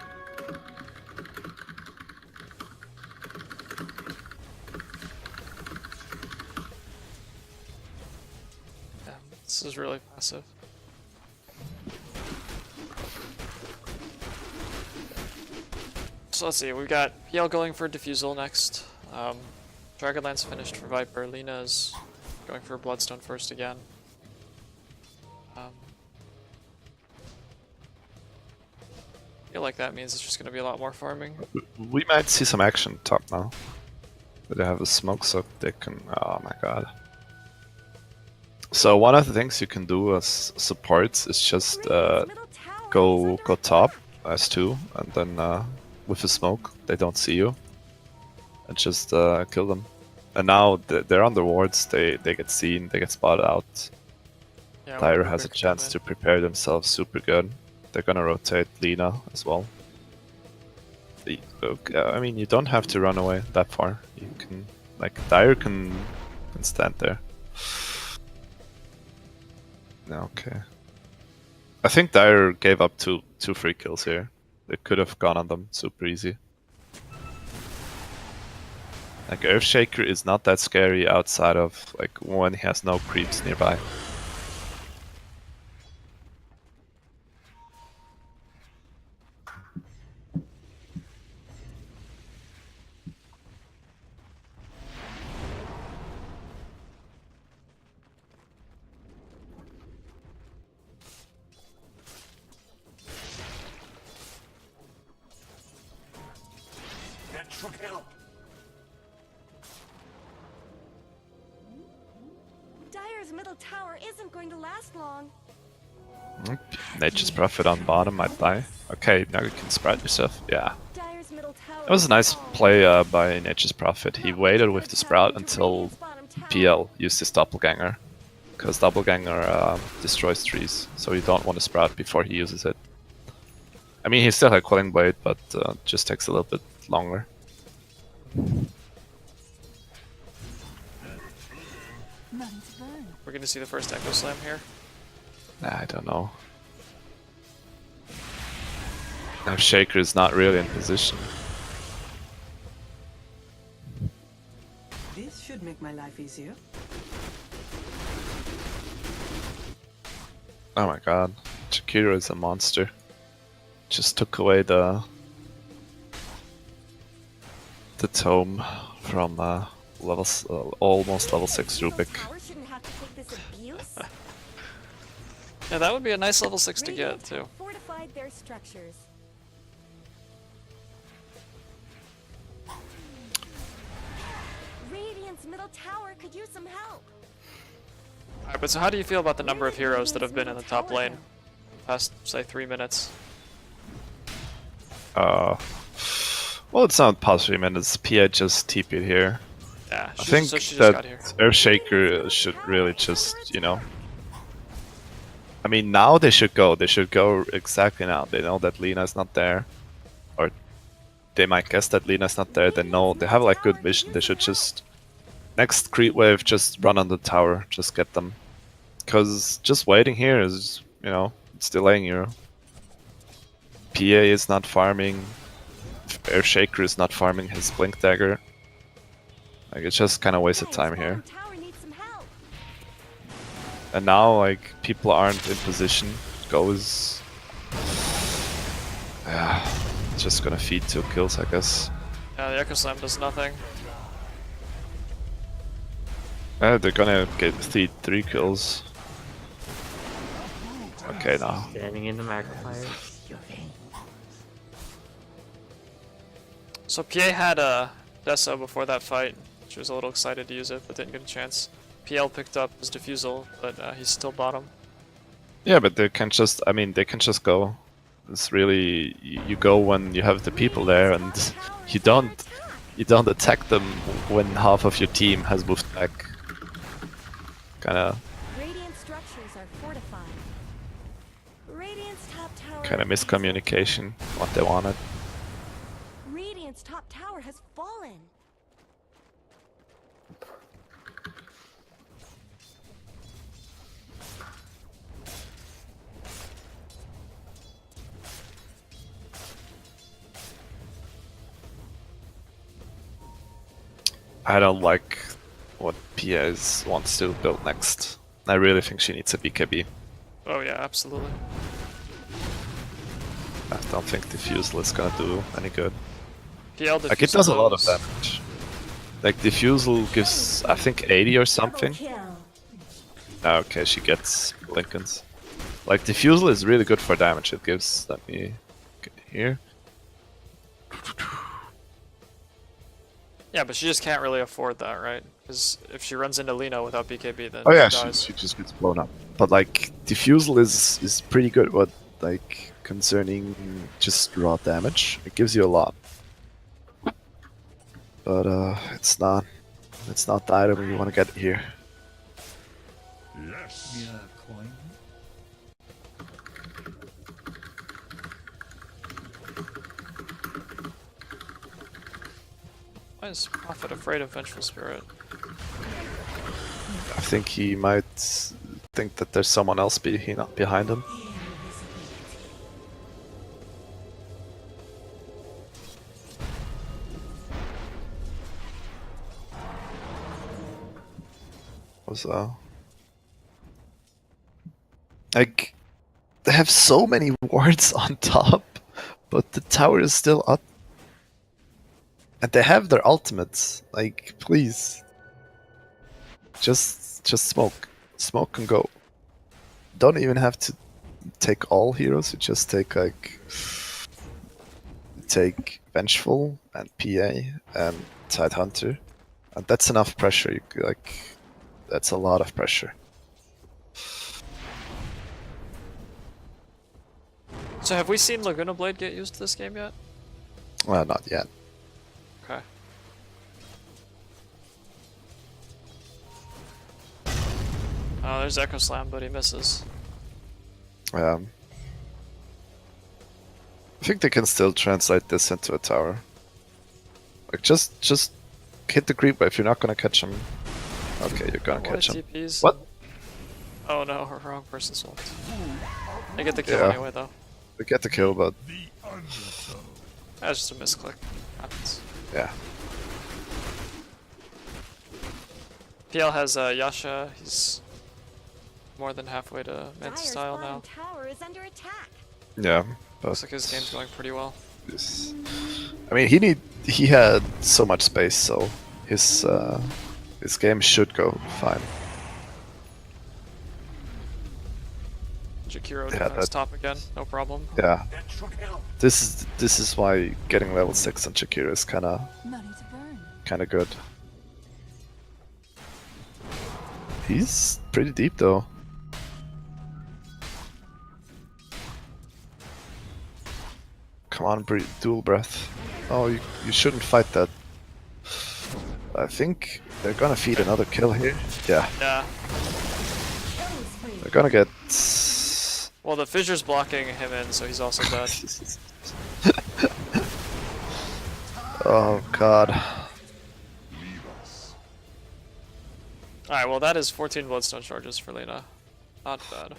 Yeah, this is really passive. So let's see, we've got PL going for Diffusal next. Dragonlance finished for Viper. Lina is going for Bloodstone first again. I feel like that means it's just going to be a lot more farming. We might see some action top now. They have a smoke, so they can. Oh my god. So one of the things you can do as supports is just go top as 2, and then with the smoke they don't see you, and just kill them. And now they're on the wards. They get seen. They get spotted out. Yeah, Tyra has a chance to prepare themselves super good. They're gonna rotate Lina as well. I mean, you don't have to run away that far. You can, like, Dire can stand there. Okay. I think Dire gave up two free kills here. They could have gone on them super easy. Like, Earthshaker is not that scary outside of, like, when he has no creeps nearby. Extra help. Dire's middle tower isn't going to last long. Nature's Prophet on bottom might die. Okay, now you can spread yourself. Yeah. Dire's middle tower That was a nice is falling. play by Nature's Prophet. He waited with the Sprout until PL used his Doppelganger. Because Doppelganger destroys trees, so you don't want to Sprout before he uses it. I mean, he still had Quelling Blade, but just takes a little bit longer. We're going to see the first Echo Slam here. I don't know. Now Shaker is not really in position. This should make my life easier. Oh my god, Shakira is a monster. Just took away the tome from almost level 6 Rubik. Tower shouldn't have to take this abuse. Yeah, that would be a nice level 6 to get, too. Fortified their structures. Radiant's middle tower could use some help. Alright, but so how do you feel about the number of heroes that have been in the top lane past, say, 3 minutes? Well, it's not Pippyman, it's PA just TP'd here. Yeah, I think so she just that got here. Earthshaker should really just, you know... I mean, now they should go. They should go exactly now. They know that Lena's not there. Or they might guess that Lena's not there. They know, they have like good vision. They should just... Next creep wave, just run on the tower. Just get them. Because just waiting here is, you know, it's delaying you. PA is not farming. Earthshaker is not farming his Blink Dagger. Like, it's just kind of wasted time here. Tower needs some help. And now, like, people aren't in position. Go is... Yeah, just gonna feed 2 kills, I guess. Yeah, the Echo Slam does nothing. They're gonna get 3 kills. Okay, now. Standing in the magnifier. So PA had a Deso before that fight. She was a little excited to use it, but didn't get a chance. PL picked up his Diffusal, but he's still bottom. Yeah, but they can just, I mean, they can just go. It's really, you go when you have the people there, and you don't attack them when half of your team has moved back. Kinda Radiant structures are fortified. Radiant's top tower. kind of miscommunication, what they wanted. Radiant's top tower has fallen. I don't like what PS wants to build next. I really think she needs a BKB. Oh yeah, absolutely. I don't think Diffusal is gonna do any good. PL Like, it does a lot of Diffusal damage. Like, Diffusal gives, I think, 80 or something. Okay, she gets Blinkens. Like, Diffusal is really good for damage. It gives, let me get here. Yeah, but she just can't really afford that, right? Because if she runs into Lina without BKB, then Oh yeah, she dies. she just gets blown up. But like, Diffusal is pretty good. What, like, concerning just raw damage, it gives you a lot. But it's not the item you want to get here. Yes. Why is Prophet afraid of Vengeful Spirit? I think he might think that there's someone else behind him. Was like, they have so many wards on top, but the tower is still up. And they have their ultimates. Like, please. Just smoke. Smoke and go. Don't even have to take all heroes, you just take like Vengeful and PA and Tidehunter. And that's enough pressure. You like, that's a lot of pressure. So have we seen Laguna Blade get used this game yet? Well, not yet. Okay. Oh, there's Echo Slam, but he misses. I think they can still translate this into a tower. Like, just hit the creep wave. You're not gonna catch him. Okay, you're gonna catch him. TPs. What? Oh no, wrong person swapped. They get the kill Yeah. anyway, though. They get the kill, but That's just a misclick. Happens. yeah. PL has Yasha. He's more than halfway to Mantis Dire's style bottom now. tower is under attack. Yeah, but Looks like his game's going pretty well. I mean, he had so much space, so his game should go fine. Jakiro Yeah, defense top again, no problem. Yeah, That should help. this is why getting level 6 on Shakira is kind of good. He's pretty deep though. Come on, dual breath. Oh, you shouldn't fight that. I think they're gonna feed another kill here. Yeah, Yeah. they're gonna get. Well, the fissure's blocking him in, so he's also dead. Oh god. Alright, well that is 14 bloodstone charges for Lena. Not bad.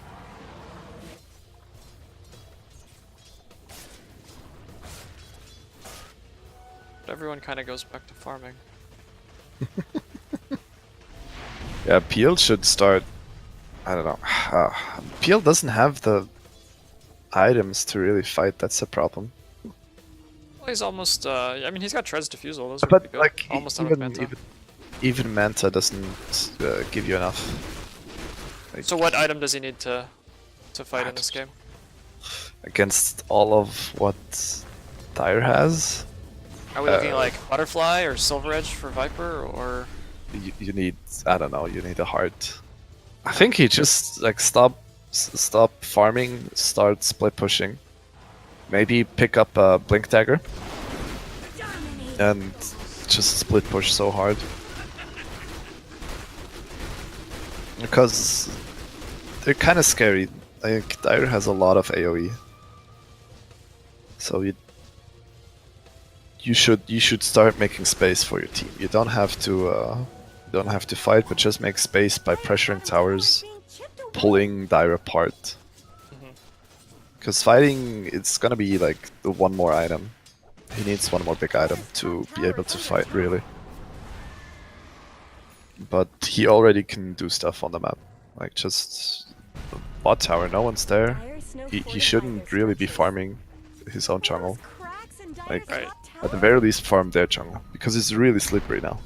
But everyone kind of goes back to farming. Yeah, Peel should start. I don't know. Peel doesn't have the items to really fight. That's a problem. Well, he's almost, I mean, he's got Tread's Diffusal, those are But pretty good. like, Almost out of Manta. even Manta doesn't give you enough. Like, So what item does he need to fight in this game? against all of what Dire has, Are we looking like Butterfly or Silver Edge for Viper, or... you need, I don't know, you need a heart. I think he just like stop farming, start split pushing. Maybe pick up a Blink Dagger and just split push so hard. Because they're kind of scary. Like Dire has a lot of AoE, so you should start making space for your team. You don't have to fight, but just make space by pressuring towers, pulling Dire apart. Because fighting, it's gonna be like the one more item. He needs one more big item to be able to fight, really. But he already can do stuff on the map. Like just bot tower, no one's there. He shouldn't really be farming his own jungle. Like, Right. at the very least farm their jungle, because it's really slippery now.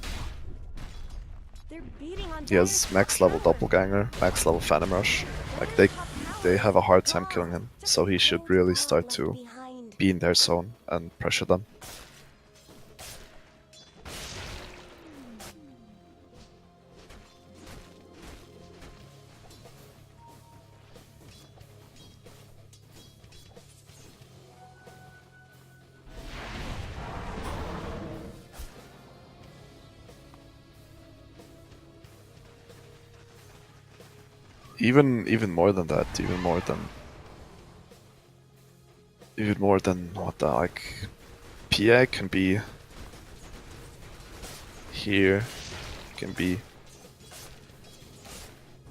He has max level Doppelganger, max level Phantom Rush. Like they have a hard time killing him, so he should really start to be in their zone and pressure them. Even more than that, even more than what the like PA can be here, can be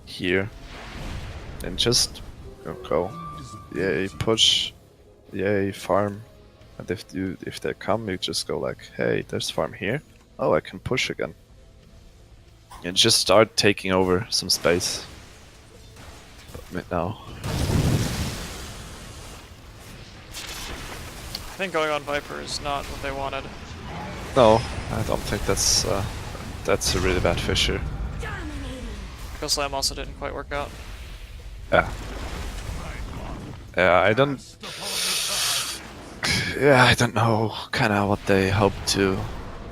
here, and just go. Yay, push, yay, farm. And if they come, you just go like, hey, there's farm here. Oh, I can push again. And just start taking over some space. Mid now. I think going on Viper is not what they wanted. No, I don't think that's a really bad Fissure. Echo Slam also didn't quite work out. Yeah. Yeah, I don't. Yeah, I don't know kind of what they hope to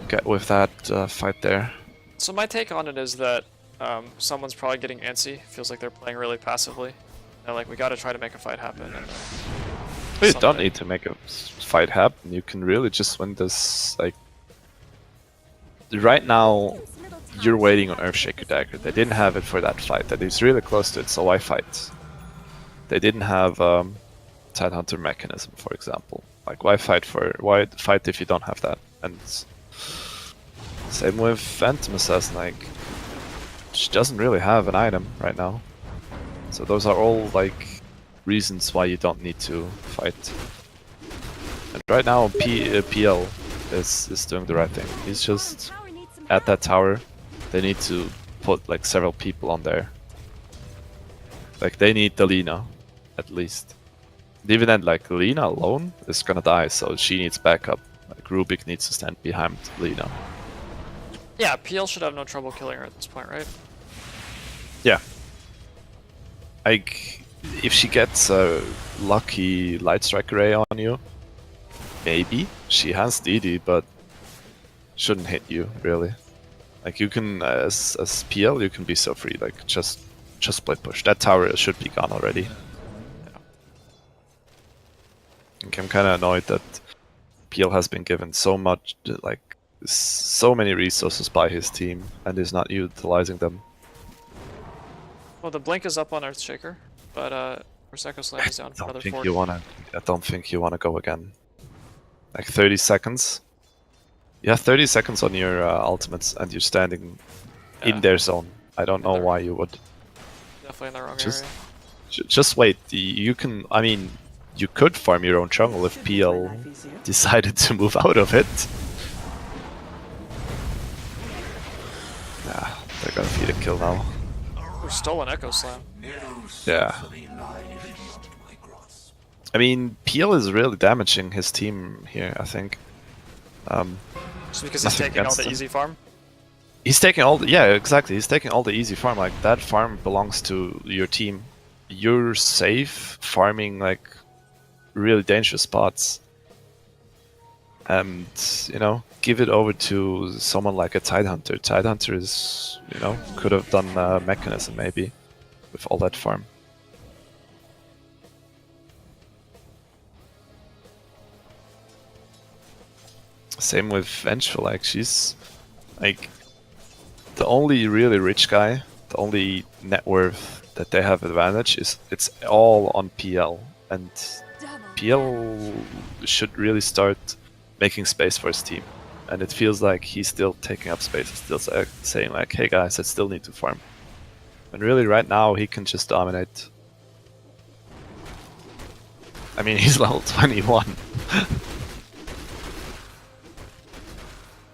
get with that fight there. So my take on it is that someone's probably getting antsy. Feels like they're playing really passively. They're like, we gotta try to make a fight happen. And, You don't need to make a fight happen. You can really just win this. Like right now, you're waiting on Earthshaker Dagger. They didn't have it for that fight. That is really close to it. So why fight? They didn't have Tidehunter mechanism, for example. Like why fight if you don't have that? And same with Phantom Assassin. Like she doesn't really have an item right now. So those are all like reasons why you don't need to fight. And right now PL is doing the right thing. He's just at that tower. They need to put like several people on there. Like they need the Lina, at least. Even then, like Lina alone is gonna die, so she needs backup. Like Rubik needs to stand behind Lina. yeah, PL should have no trouble killing her at this point, right? Yeah. Like, if she gets a lucky Light Strike Ray on you, maybe. She has DD, but shouldn't hit you, really. Like, you can, as PL, you can be so free, like, just split push. That tower should be gone already. Like, I'm kinda annoyed that PL has been given so much, like so many resources by his team, and is not utilizing them. Well, the blink is up on Earthshaker, but Prosecco Slam is down for another 4. I don't think you wanna go again. Like 30 seconds. You have 30 seconds on your ultimates, and you're standing Yeah. in their zone. I don't know why you would. Definitely in the wrong Just- area. Just wait. You can. I mean, you could farm your own jungle if PL decided to move out of it. Nah, they're gonna feed a kill now. Who stole an Echo Slam? Yeah. I mean, PL is really damaging his team here, I think. Just because he's Nothing taking all against the him. easy farm? He's taking all the, yeah, exactly. He's taking all the easy farm. Like, that farm belongs to your team. You're safe farming, like, really dangerous spots. And, you know, give it over to someone like a Tidehunter. Tidehunter is, you know, could have done Mechanism maybe with all that farm. Same with Vengeful, like, she's, like, the only really rich guy, the only net worth that they have advantage is it's all on PL, and PL should really start making space for his team, and it feels like he's still taking up space, still saying like, hey guys, I still need to farm. And really right now he can just dominate. I mean, he's level 21.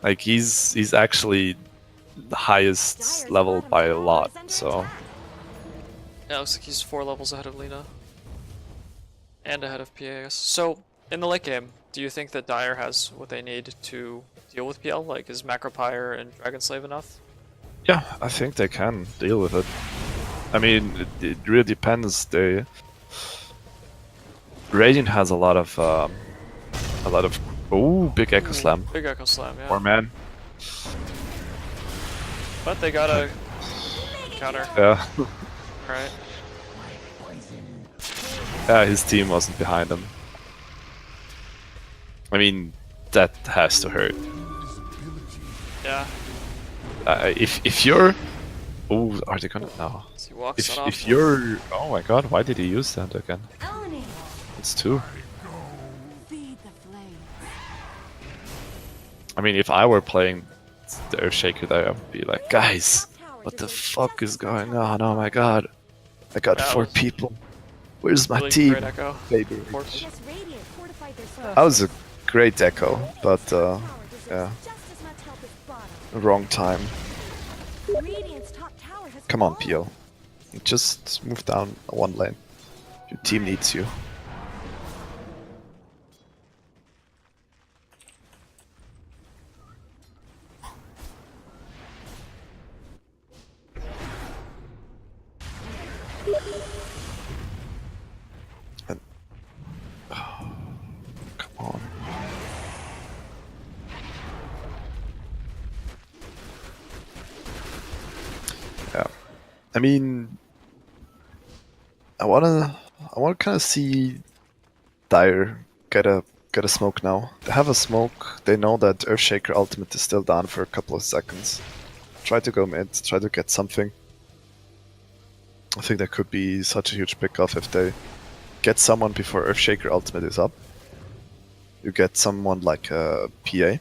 Like, he's actually the highest level by a lot, so Yeah, looks like he's 4 levels ahead of Lina. And ahead of PA, I guess. So, in the late game, do you think that Dire has what they need to deal with PL? Like, is Macropyre and Dragon Slave enough? yeah, I think they can deal with it. I mean, it really depends. Radiant has a lot of ooh, big Echo Slam. Big Echo Slam, yeah. Poor man. But they got a counter, Yeah. right? Yeah, his team wasn't behind him. I mean, that has to hurt. Yeah. If you're, oh, are they gonna? No. So he walks that off. If you're, oh my god, why did he use that again? Own it. It's 2. Feed the flame. I mean, if I were playing the Earthshaker there, I would be like, guys, what the fuck is going on? Oh my god, I got That 4 was people. Where's my Really team? great Echo. Baby. Force. Yes, Radiant fortified their That was a great echo, but tower deserves yeah, just as much help as bottom. wrong time. Radiant's top tower has Come on, fallen. PL. Just move down 1 lane. Your team needs you. And, oh, come on. Yeah, I mean, I wanna kind of see Dire get a smoke now. They have a smoke. They know that Earthshaker ultimate is still down for a couple of seconds. Try to go mid. Try to get something. I think that could be such a huge pickoff if they get someone before Earthshaker ultimate is up. You get someone like a PA,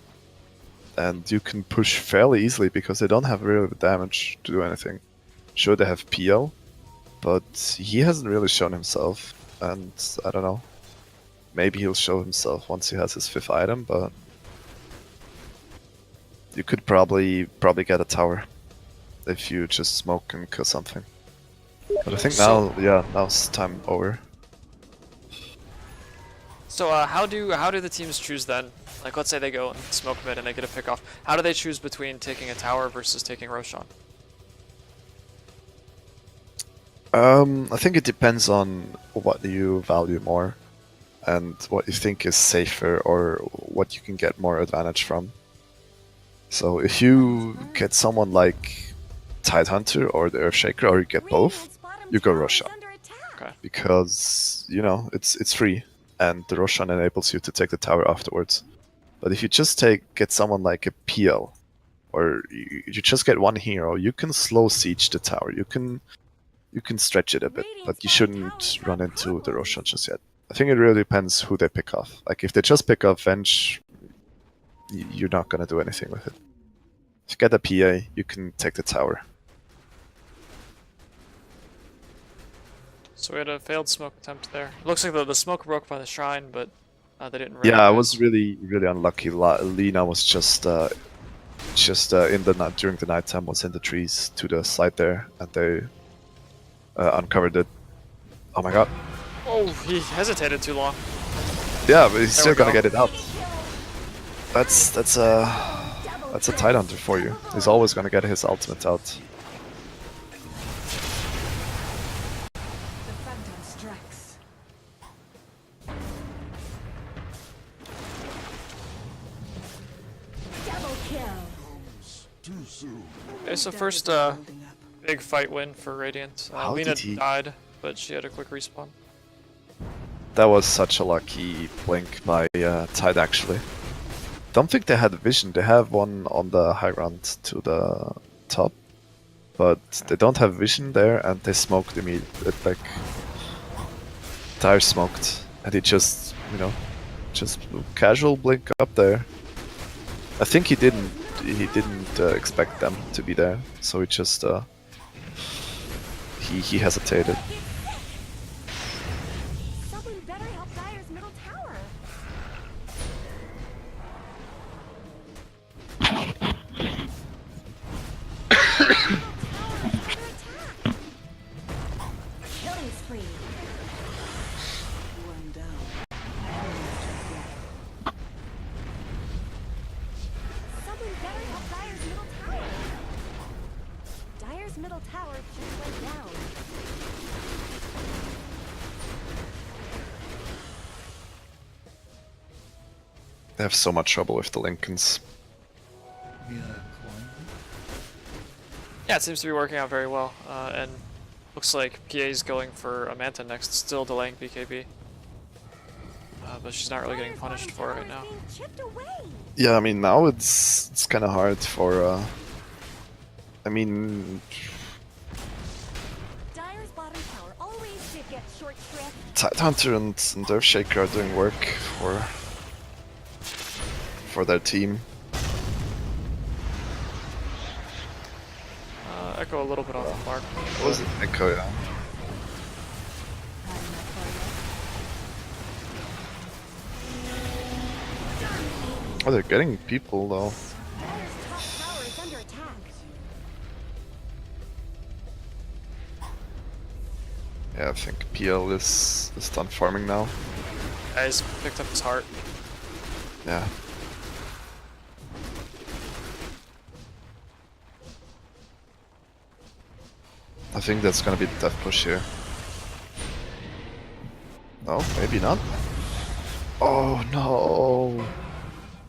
and you can push fairly easily because they don't have really the damage to do anything. Sure, they have PL, but he hasn't really shown himself, and I don't know. Maybe he'll show himself once he has his 5th item, but you could probably get a tower if you just smoke and kill something. But I think now, yeah, now's time over. So how do the teams choose then? Like, let's say they go and smoke mid and they get a pick off. How do they choose between taking a tower versus taking Roshan? I think it depends on what you value more, and what you think is safer, or what you can get more advantage from. So if you get someone like Tidehunter or the Earthshaker, or you get both, Radiant's bottom you go tower is Roshan. under attack. Okay. Because, you know, it's free, and the Roshan enables you to take the tower afterwards. But if you just get someone like a PL, or you just get one hero, you can slow siege the tower. You can stretch it a bit, but you shouldn't run into the Roshan just yet. I think it really depends who they pick off. Like if they just pick off Venge, you're not gonna do anything with it. If you get a PA, you can take the tower. So we had a failed smoke attempt there. Looks like the smoke broke by the shrine, but they didn't. Yeah, I recognize. was really unlucky. Lina was just in the during the nighttime was in the trees to the side there, and they uncovered it. Oh my god! Oh, he hesitated too long. Yeah, but he's still we gonna go. get it out. That's a Tidehunter for you. He's always gonna get his ultimate out. The Phantom strikes. Double kill. Too soon. Okay, so first big fight win for Radiant. How Lina did he- died, but she had a quick respawn. That was such a lucky blink by Tide actually. Don't think they had vision. They have one on the high ground to the top, but they don't have vision there, and they smoked immediately. Like Dire smoked, and he just just casual blink up there. I think he didn't expect them to be there, so he just he hesitated. Someone better help Dire's middle tower. Killing spree. One down. Someone better help Dire's middle tower. Dire's middle tower just went down. They have so much trouble with the Lincolns. Yeah, it seems to be working out very well, and looks like PA's going for a Manta next, still delaying BKB. But she's not really getting punished for it right now. Being chipped away. Yeah, I mean now it's kind of hard for. I mean, Dire's bottom tower always did get short shrift. Tidehunter and Earthshaker are doing work for their team. Echo a little bit off the mark. What was it? Echo, yeah. Oh, they're getting people though. Dire's top tower is under attack. Yeah, I think PL is done farming now. Guys picked up his heart. Yeah. I think that's gonna be the death push here. No, maybe not. Oh no!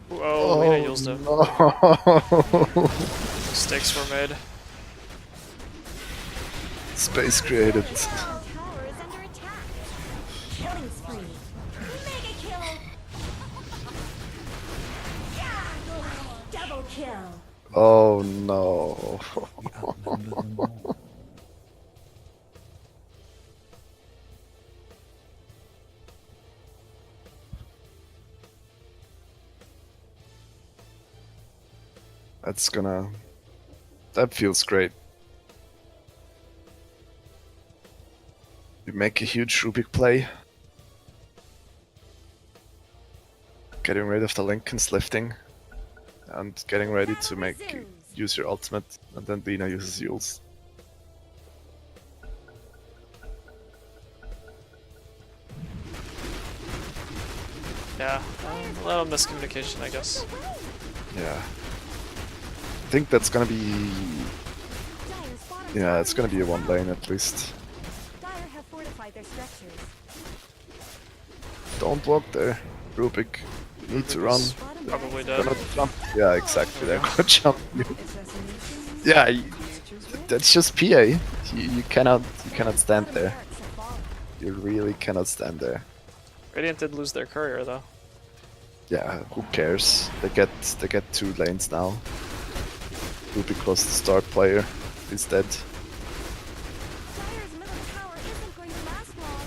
Oh, Lina used him. no! Mistakes were made. Space created. Middle tower is under attack. Killing spree. Mega kill. Double kill. Oh no! That feels great. We make a huge Rubik play. Getting rid of the Lincoln's lifting. And getting ready to use your ultimate, and then Lina uses Yule's. Yeah, a little miscommunication, I guess. Yeah. I think that's gonna be... Dire's bottom Yeah, tower it's gonna be a is one down. lane at least. Dire have fortified their structures. Don't walk there, Rubik. You need to run. Bottom Probably barracks dead. Gonna jump. Yeah, exactly. They're gonna jump you. Assassinations. Yeah, that's just PA. You cannot stand Bottom there. barracks have fallen. You really cannot stand there. Radiant did lose their courier though. Yeah, who cares? They get 2 lanes now. Rubicross, the star player, is dead. Dire's middle tower isn't going to last long.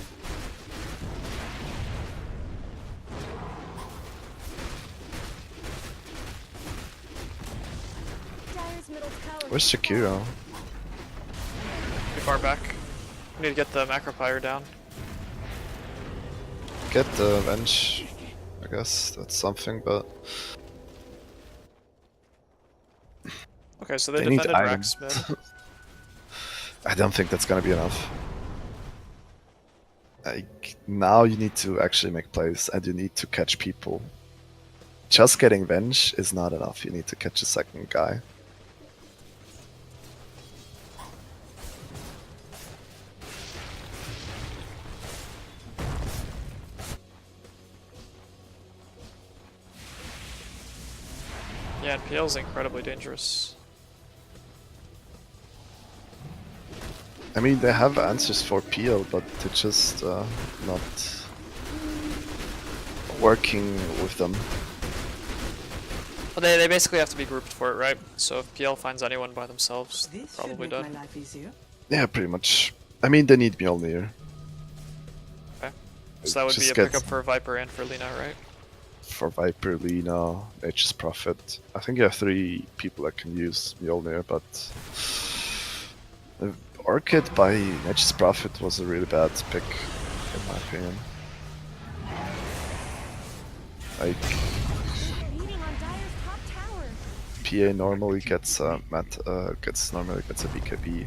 Dire's middle tower. Where's Shakiro? Too far back. We need to get the Macropyre down. Get the Venge. I guess that's something, but Okay, so they They need defended items. Rex mid. I don't think that's gonna be enough. Like, now you need to actually make plays and you need to catch people. Just getting Venge is not enough, you need to catch a second guy. Yeah, and PL's incredibly dangerous. I mean, they have answers for PL, but they're just not working with them. Well, they basically have to be grouped for it, right? So if PL finds anyone by themselves, they're This probably should make dead. my life easier. Yeah, pretty much. I mean, they need Mjolnir. Okay. So that would be Just a get- pickup for Viper and for Lina, right? For Viper, Lina, Nature's Prophet. I think you have 3 people that can use Mjolnir, but Orchid by Nature's Prophet was a really bad pick, in my opinion. Like, Beating on Dire's top tower. PA normally gets normally gets a BKB,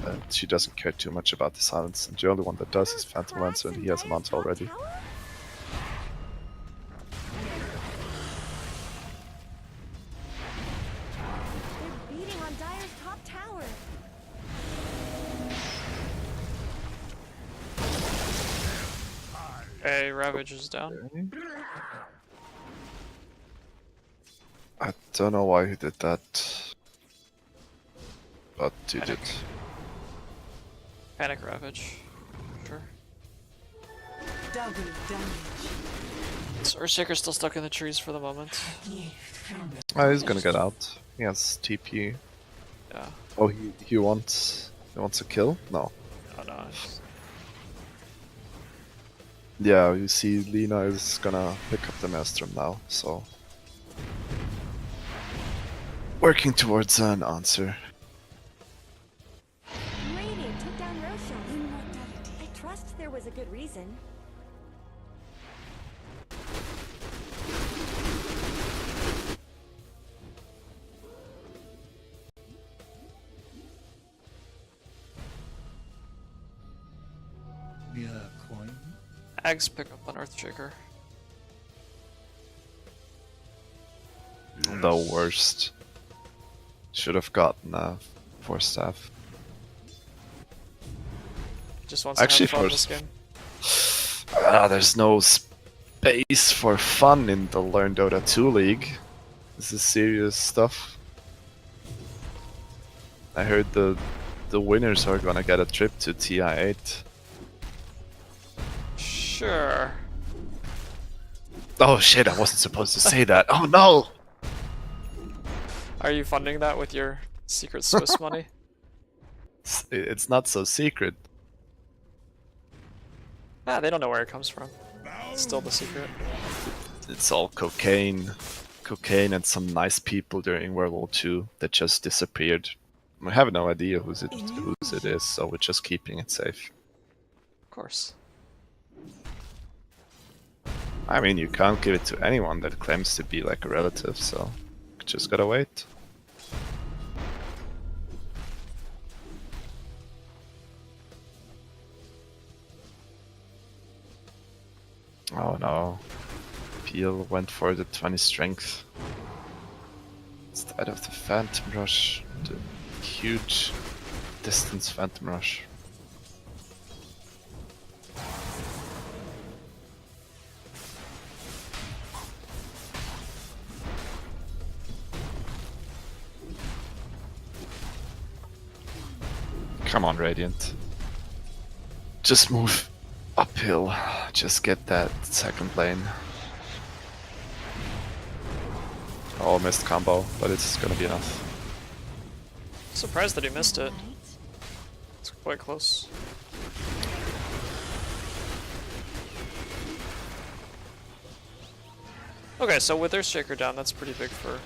and she doesn't care too much about the silence. And the only one that does is Phantom Lancer, and he has a mount already. They're beating on Dire's top tower. Okay, Ravage is down. I don't know why he did that, but he did. Panic Ravage. Sure. Double damage. So Earthshaker's still stuck in the trees for the moment. Oh, he's gonna get out. He has TP. Yeah. Oh, he wants a kill? No. Oh no. It's... Yeah, you see, Lina is gonna pick up the Maelstrom now, so working towards an answer. Radiant took down Roshan. I trust there was a good reason. Ags pick up on Earthshaker. The worst. Should have gotten a 4-staff. Just wants Actually, to have fun first- this game. There's no space for fun in the Learn Dota 2 League. This is serious stuff. I heard the winners are gonna get a trip to TI8. Sure. Oh shit, I wasn't supposed to say that. Oh no! Are you funding that with your secret Swiss money? It's not so secret. Ah, they don't know where it comes from. It's still the secret. It's all cocaine. Cocaine and some nice people during World War II that just disappeared. We have no idea whose it is, so we're just keeping it safe. Of course. I mean, you can't give it to anyone that claims to be like a relative, so just gotta wait. Oh no. Peel went for the 20 strength instead of the Phantom Rush, the huge distance Phantom Rush. Come on, Radiant. Just move uphill. Just get that second lane. Oh, missed combo, but it's gonna be enough. Surprised that he missed it. It's quite close. Okay, so with their Shaker down, that's pretty big for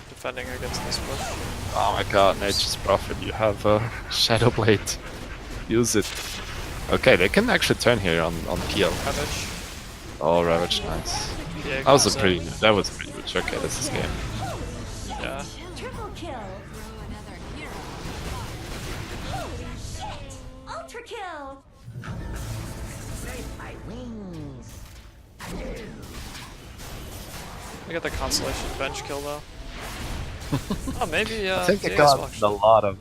defending against this push. Oh my god, Nature's Prophet, you have a Shadow Blade. Use it. Okay, they can actually turn here on Peel. Ravage. Oh, Ravage, nice. Yeah, That was pretty good. Okay, this is game. Yeah. Triple kill. Holy shit! Ultra kill. Spread my wings. I got the consolation bench kill though. Oh, maybe. I think I Diaz got will a actually- lot of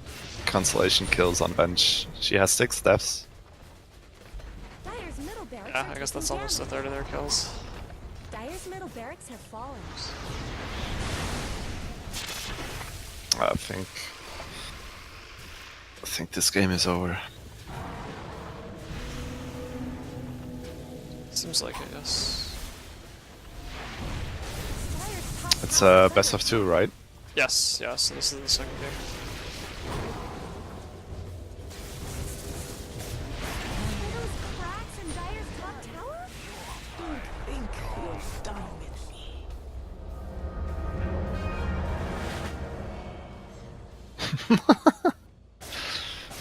consolation kills on bench. She has 6 deaths. Dyer's middle barracks. Yeah, have I guess that's taken almost a damage. third of their kills. Dyer's middle barracks have fallen. I think this game is over. Seems like it, yes. Dyer's top It's tower is best under of 2, right? Yes, yes, so this is the second game. Are those cracks in Dyer's top tower? Think you're done with me.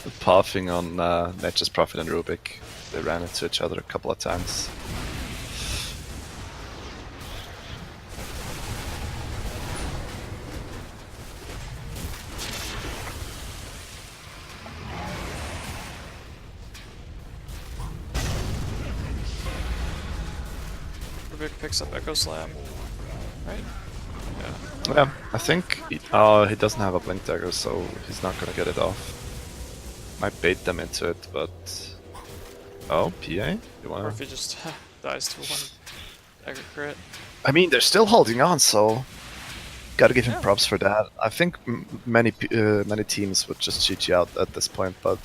The pathing on Nature's Prophet and Rubik. They ran into each other a couple of times. Rubik picks up Echo Slam. Right? Yeah. Yeah, I think he doesn't have a blink dagger, so he's not gonna get it off. Might bait them into it, but oh, PA, you Or wanna? if he just dies to one dagger crit. I mean, they're still holding on, so gotta give him Yeah. props for that. I think many teams would just cheat you out at this point, but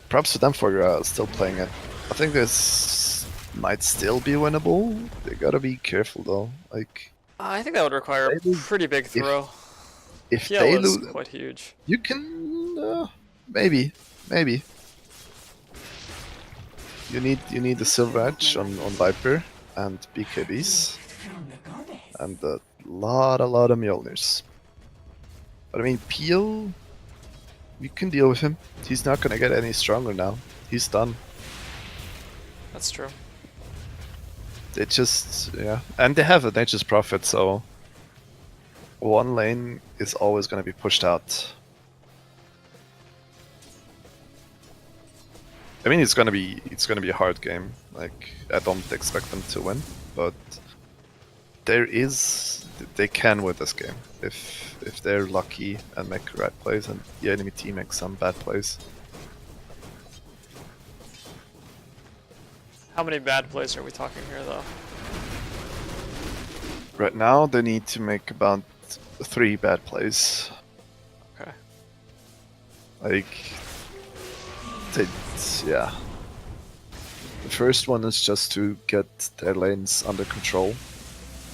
props to them for still playing it. I think this might still be winnable. They gotta be careful though. Like, I think that would require a They lose- pretty big throw. if PL they is lose, quite huge. you can maybe. You need the Silver Edge on Viper and BKBs and a lot of Mjolnirs. But I mean, Peel, you can deal with him. He's not gonna get any stronger now. He's done. That's true. They just, yeah. And they have a Nature's Prophet, so one lane is always gonna be pushed out. I mean, it's gonna be a hard game. Like, I don't expect them to win, but they can win this game if they're lucky and make the right plays, and the enemy team makes some bad plays. How many bad plays are we talking here, though? Right now, they need to make about 3 bad plays. Okay. Like, yeah. The first one is just to get their lanes under control.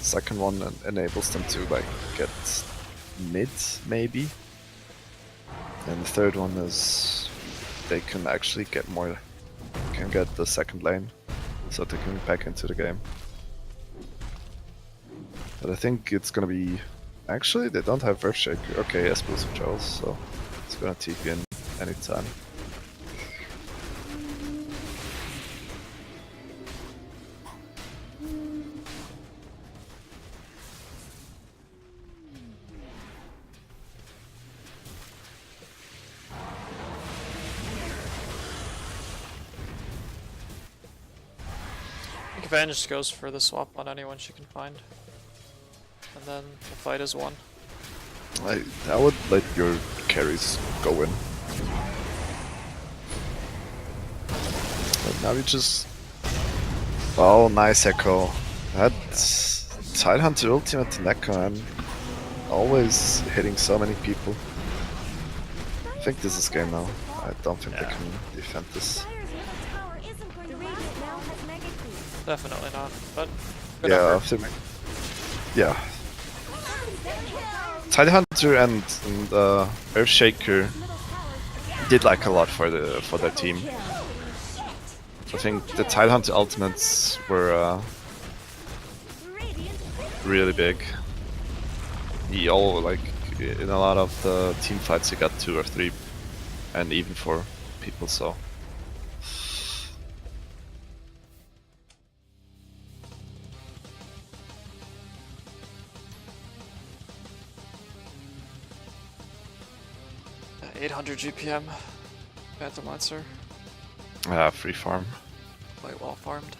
Second one enables them to like get mid, maybe. And the third one is they can actually get the second lane, so they can get back into the game. But I think it's gonna be. Actually, they don't have Earthshaker. Okay, explosive Charles, so it's gonna TP in anytime. I think Advantage just goes for the swap on anyone she can find. And then the fight is won. I would let your carries go in. But now you just... Oh, nice Echo. That Tidehunter ultimate in Echo, and always hitting so many people. I think this is game now. I don't think they can defend this. Dyer's middle tower isn't going to last. Now has mega creep. Definitely not, but good Yeah, effort. yeah. Tidehunter and Earthshaker Middle tower did like a lot for their team. I think the Tidehunter ultimates were radiant really big. He like in a lot of the team fights he got 2 or 3, and even 4 people. So. Uh, 800 GPM. Phantom Lancer. Free farm. Quite well farmed.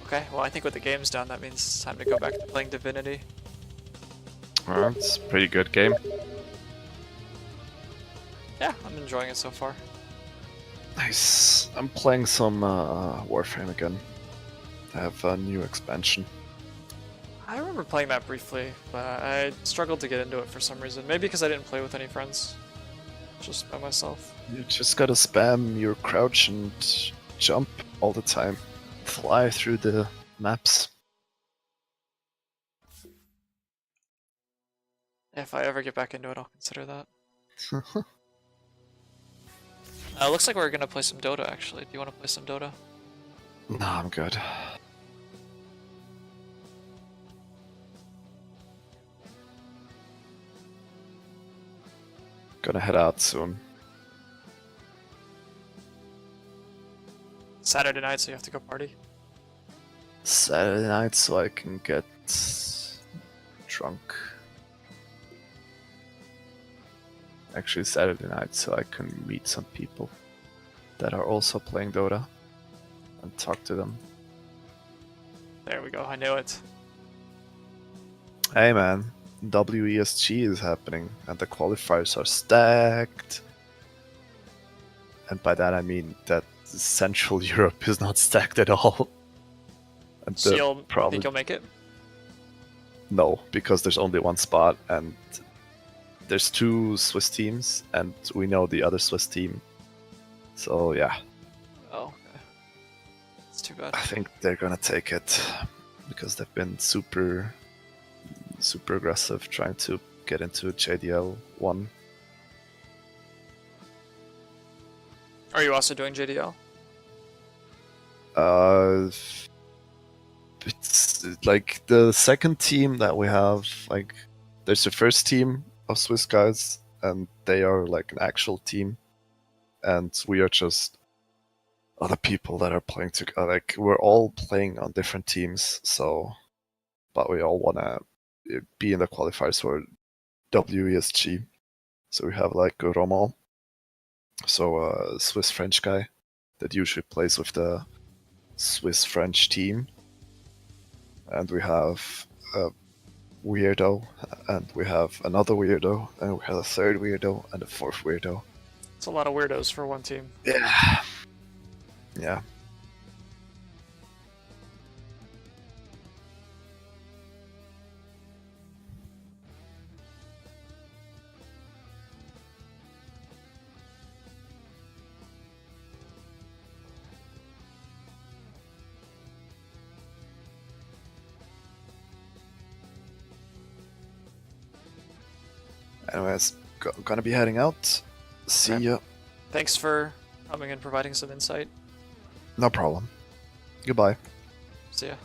Okay, well I think with the game's done, that means it's time to go back to playing Divinity. It's a pretty good game. Yeah, I'm enjoying it so far. Nice. I'm playing some Warframe again. I have a new expansion. I remember playing that briefly, but I struggled to get into it for some reason. Maybe because I didn't play with any friends. Just by myself. You just gotta spam your crouch and jump all the time. Fly through the maps. If I ever get back into it, I'll consider that. Looks like we're gonna play some Dota actually. Do you want to play some Dota? Nah, I'm good. Gonna head out soon. Saturday night, so you have to go party. Saturday night so I can get drunk. Actually Saturday night so I can meet some people that are also playing Dota and talk to them. There we go, I knew it. Hey man, WESG is happening and the qualifiers are stacked. And by that I mean that Central Europe is not stacked at all. And So you'll problem... think you'll make it? No, because there's only one spot and there's 2 Swiss teams and we know the other Swiss team. So yeah. Oh, okay. It's too bad. I think they're gonna take it because they've been super aggressive trying to get into JDL 1. Are you also doing JDL? It's like the second team that we have, like there's the first team of Swiss guys and they are like an actual team and we are just other people that are playing together. Like we're all playing on different teams, so but we all wanna be in the qualifiers for WESG. So we have like Roman, so a Swiss French guy that usually plays with the Swiss French team, and we have a weirdo, and we have another weirdo, and we have a third weirdo, and a fourth weirdo. It's a lot of weirdos for one team. Yeah. Yeah. Anyways, gonna be heading out. See Okay. ya. Thanks for coming and providing some insight. No problem. Goodbye. See ya.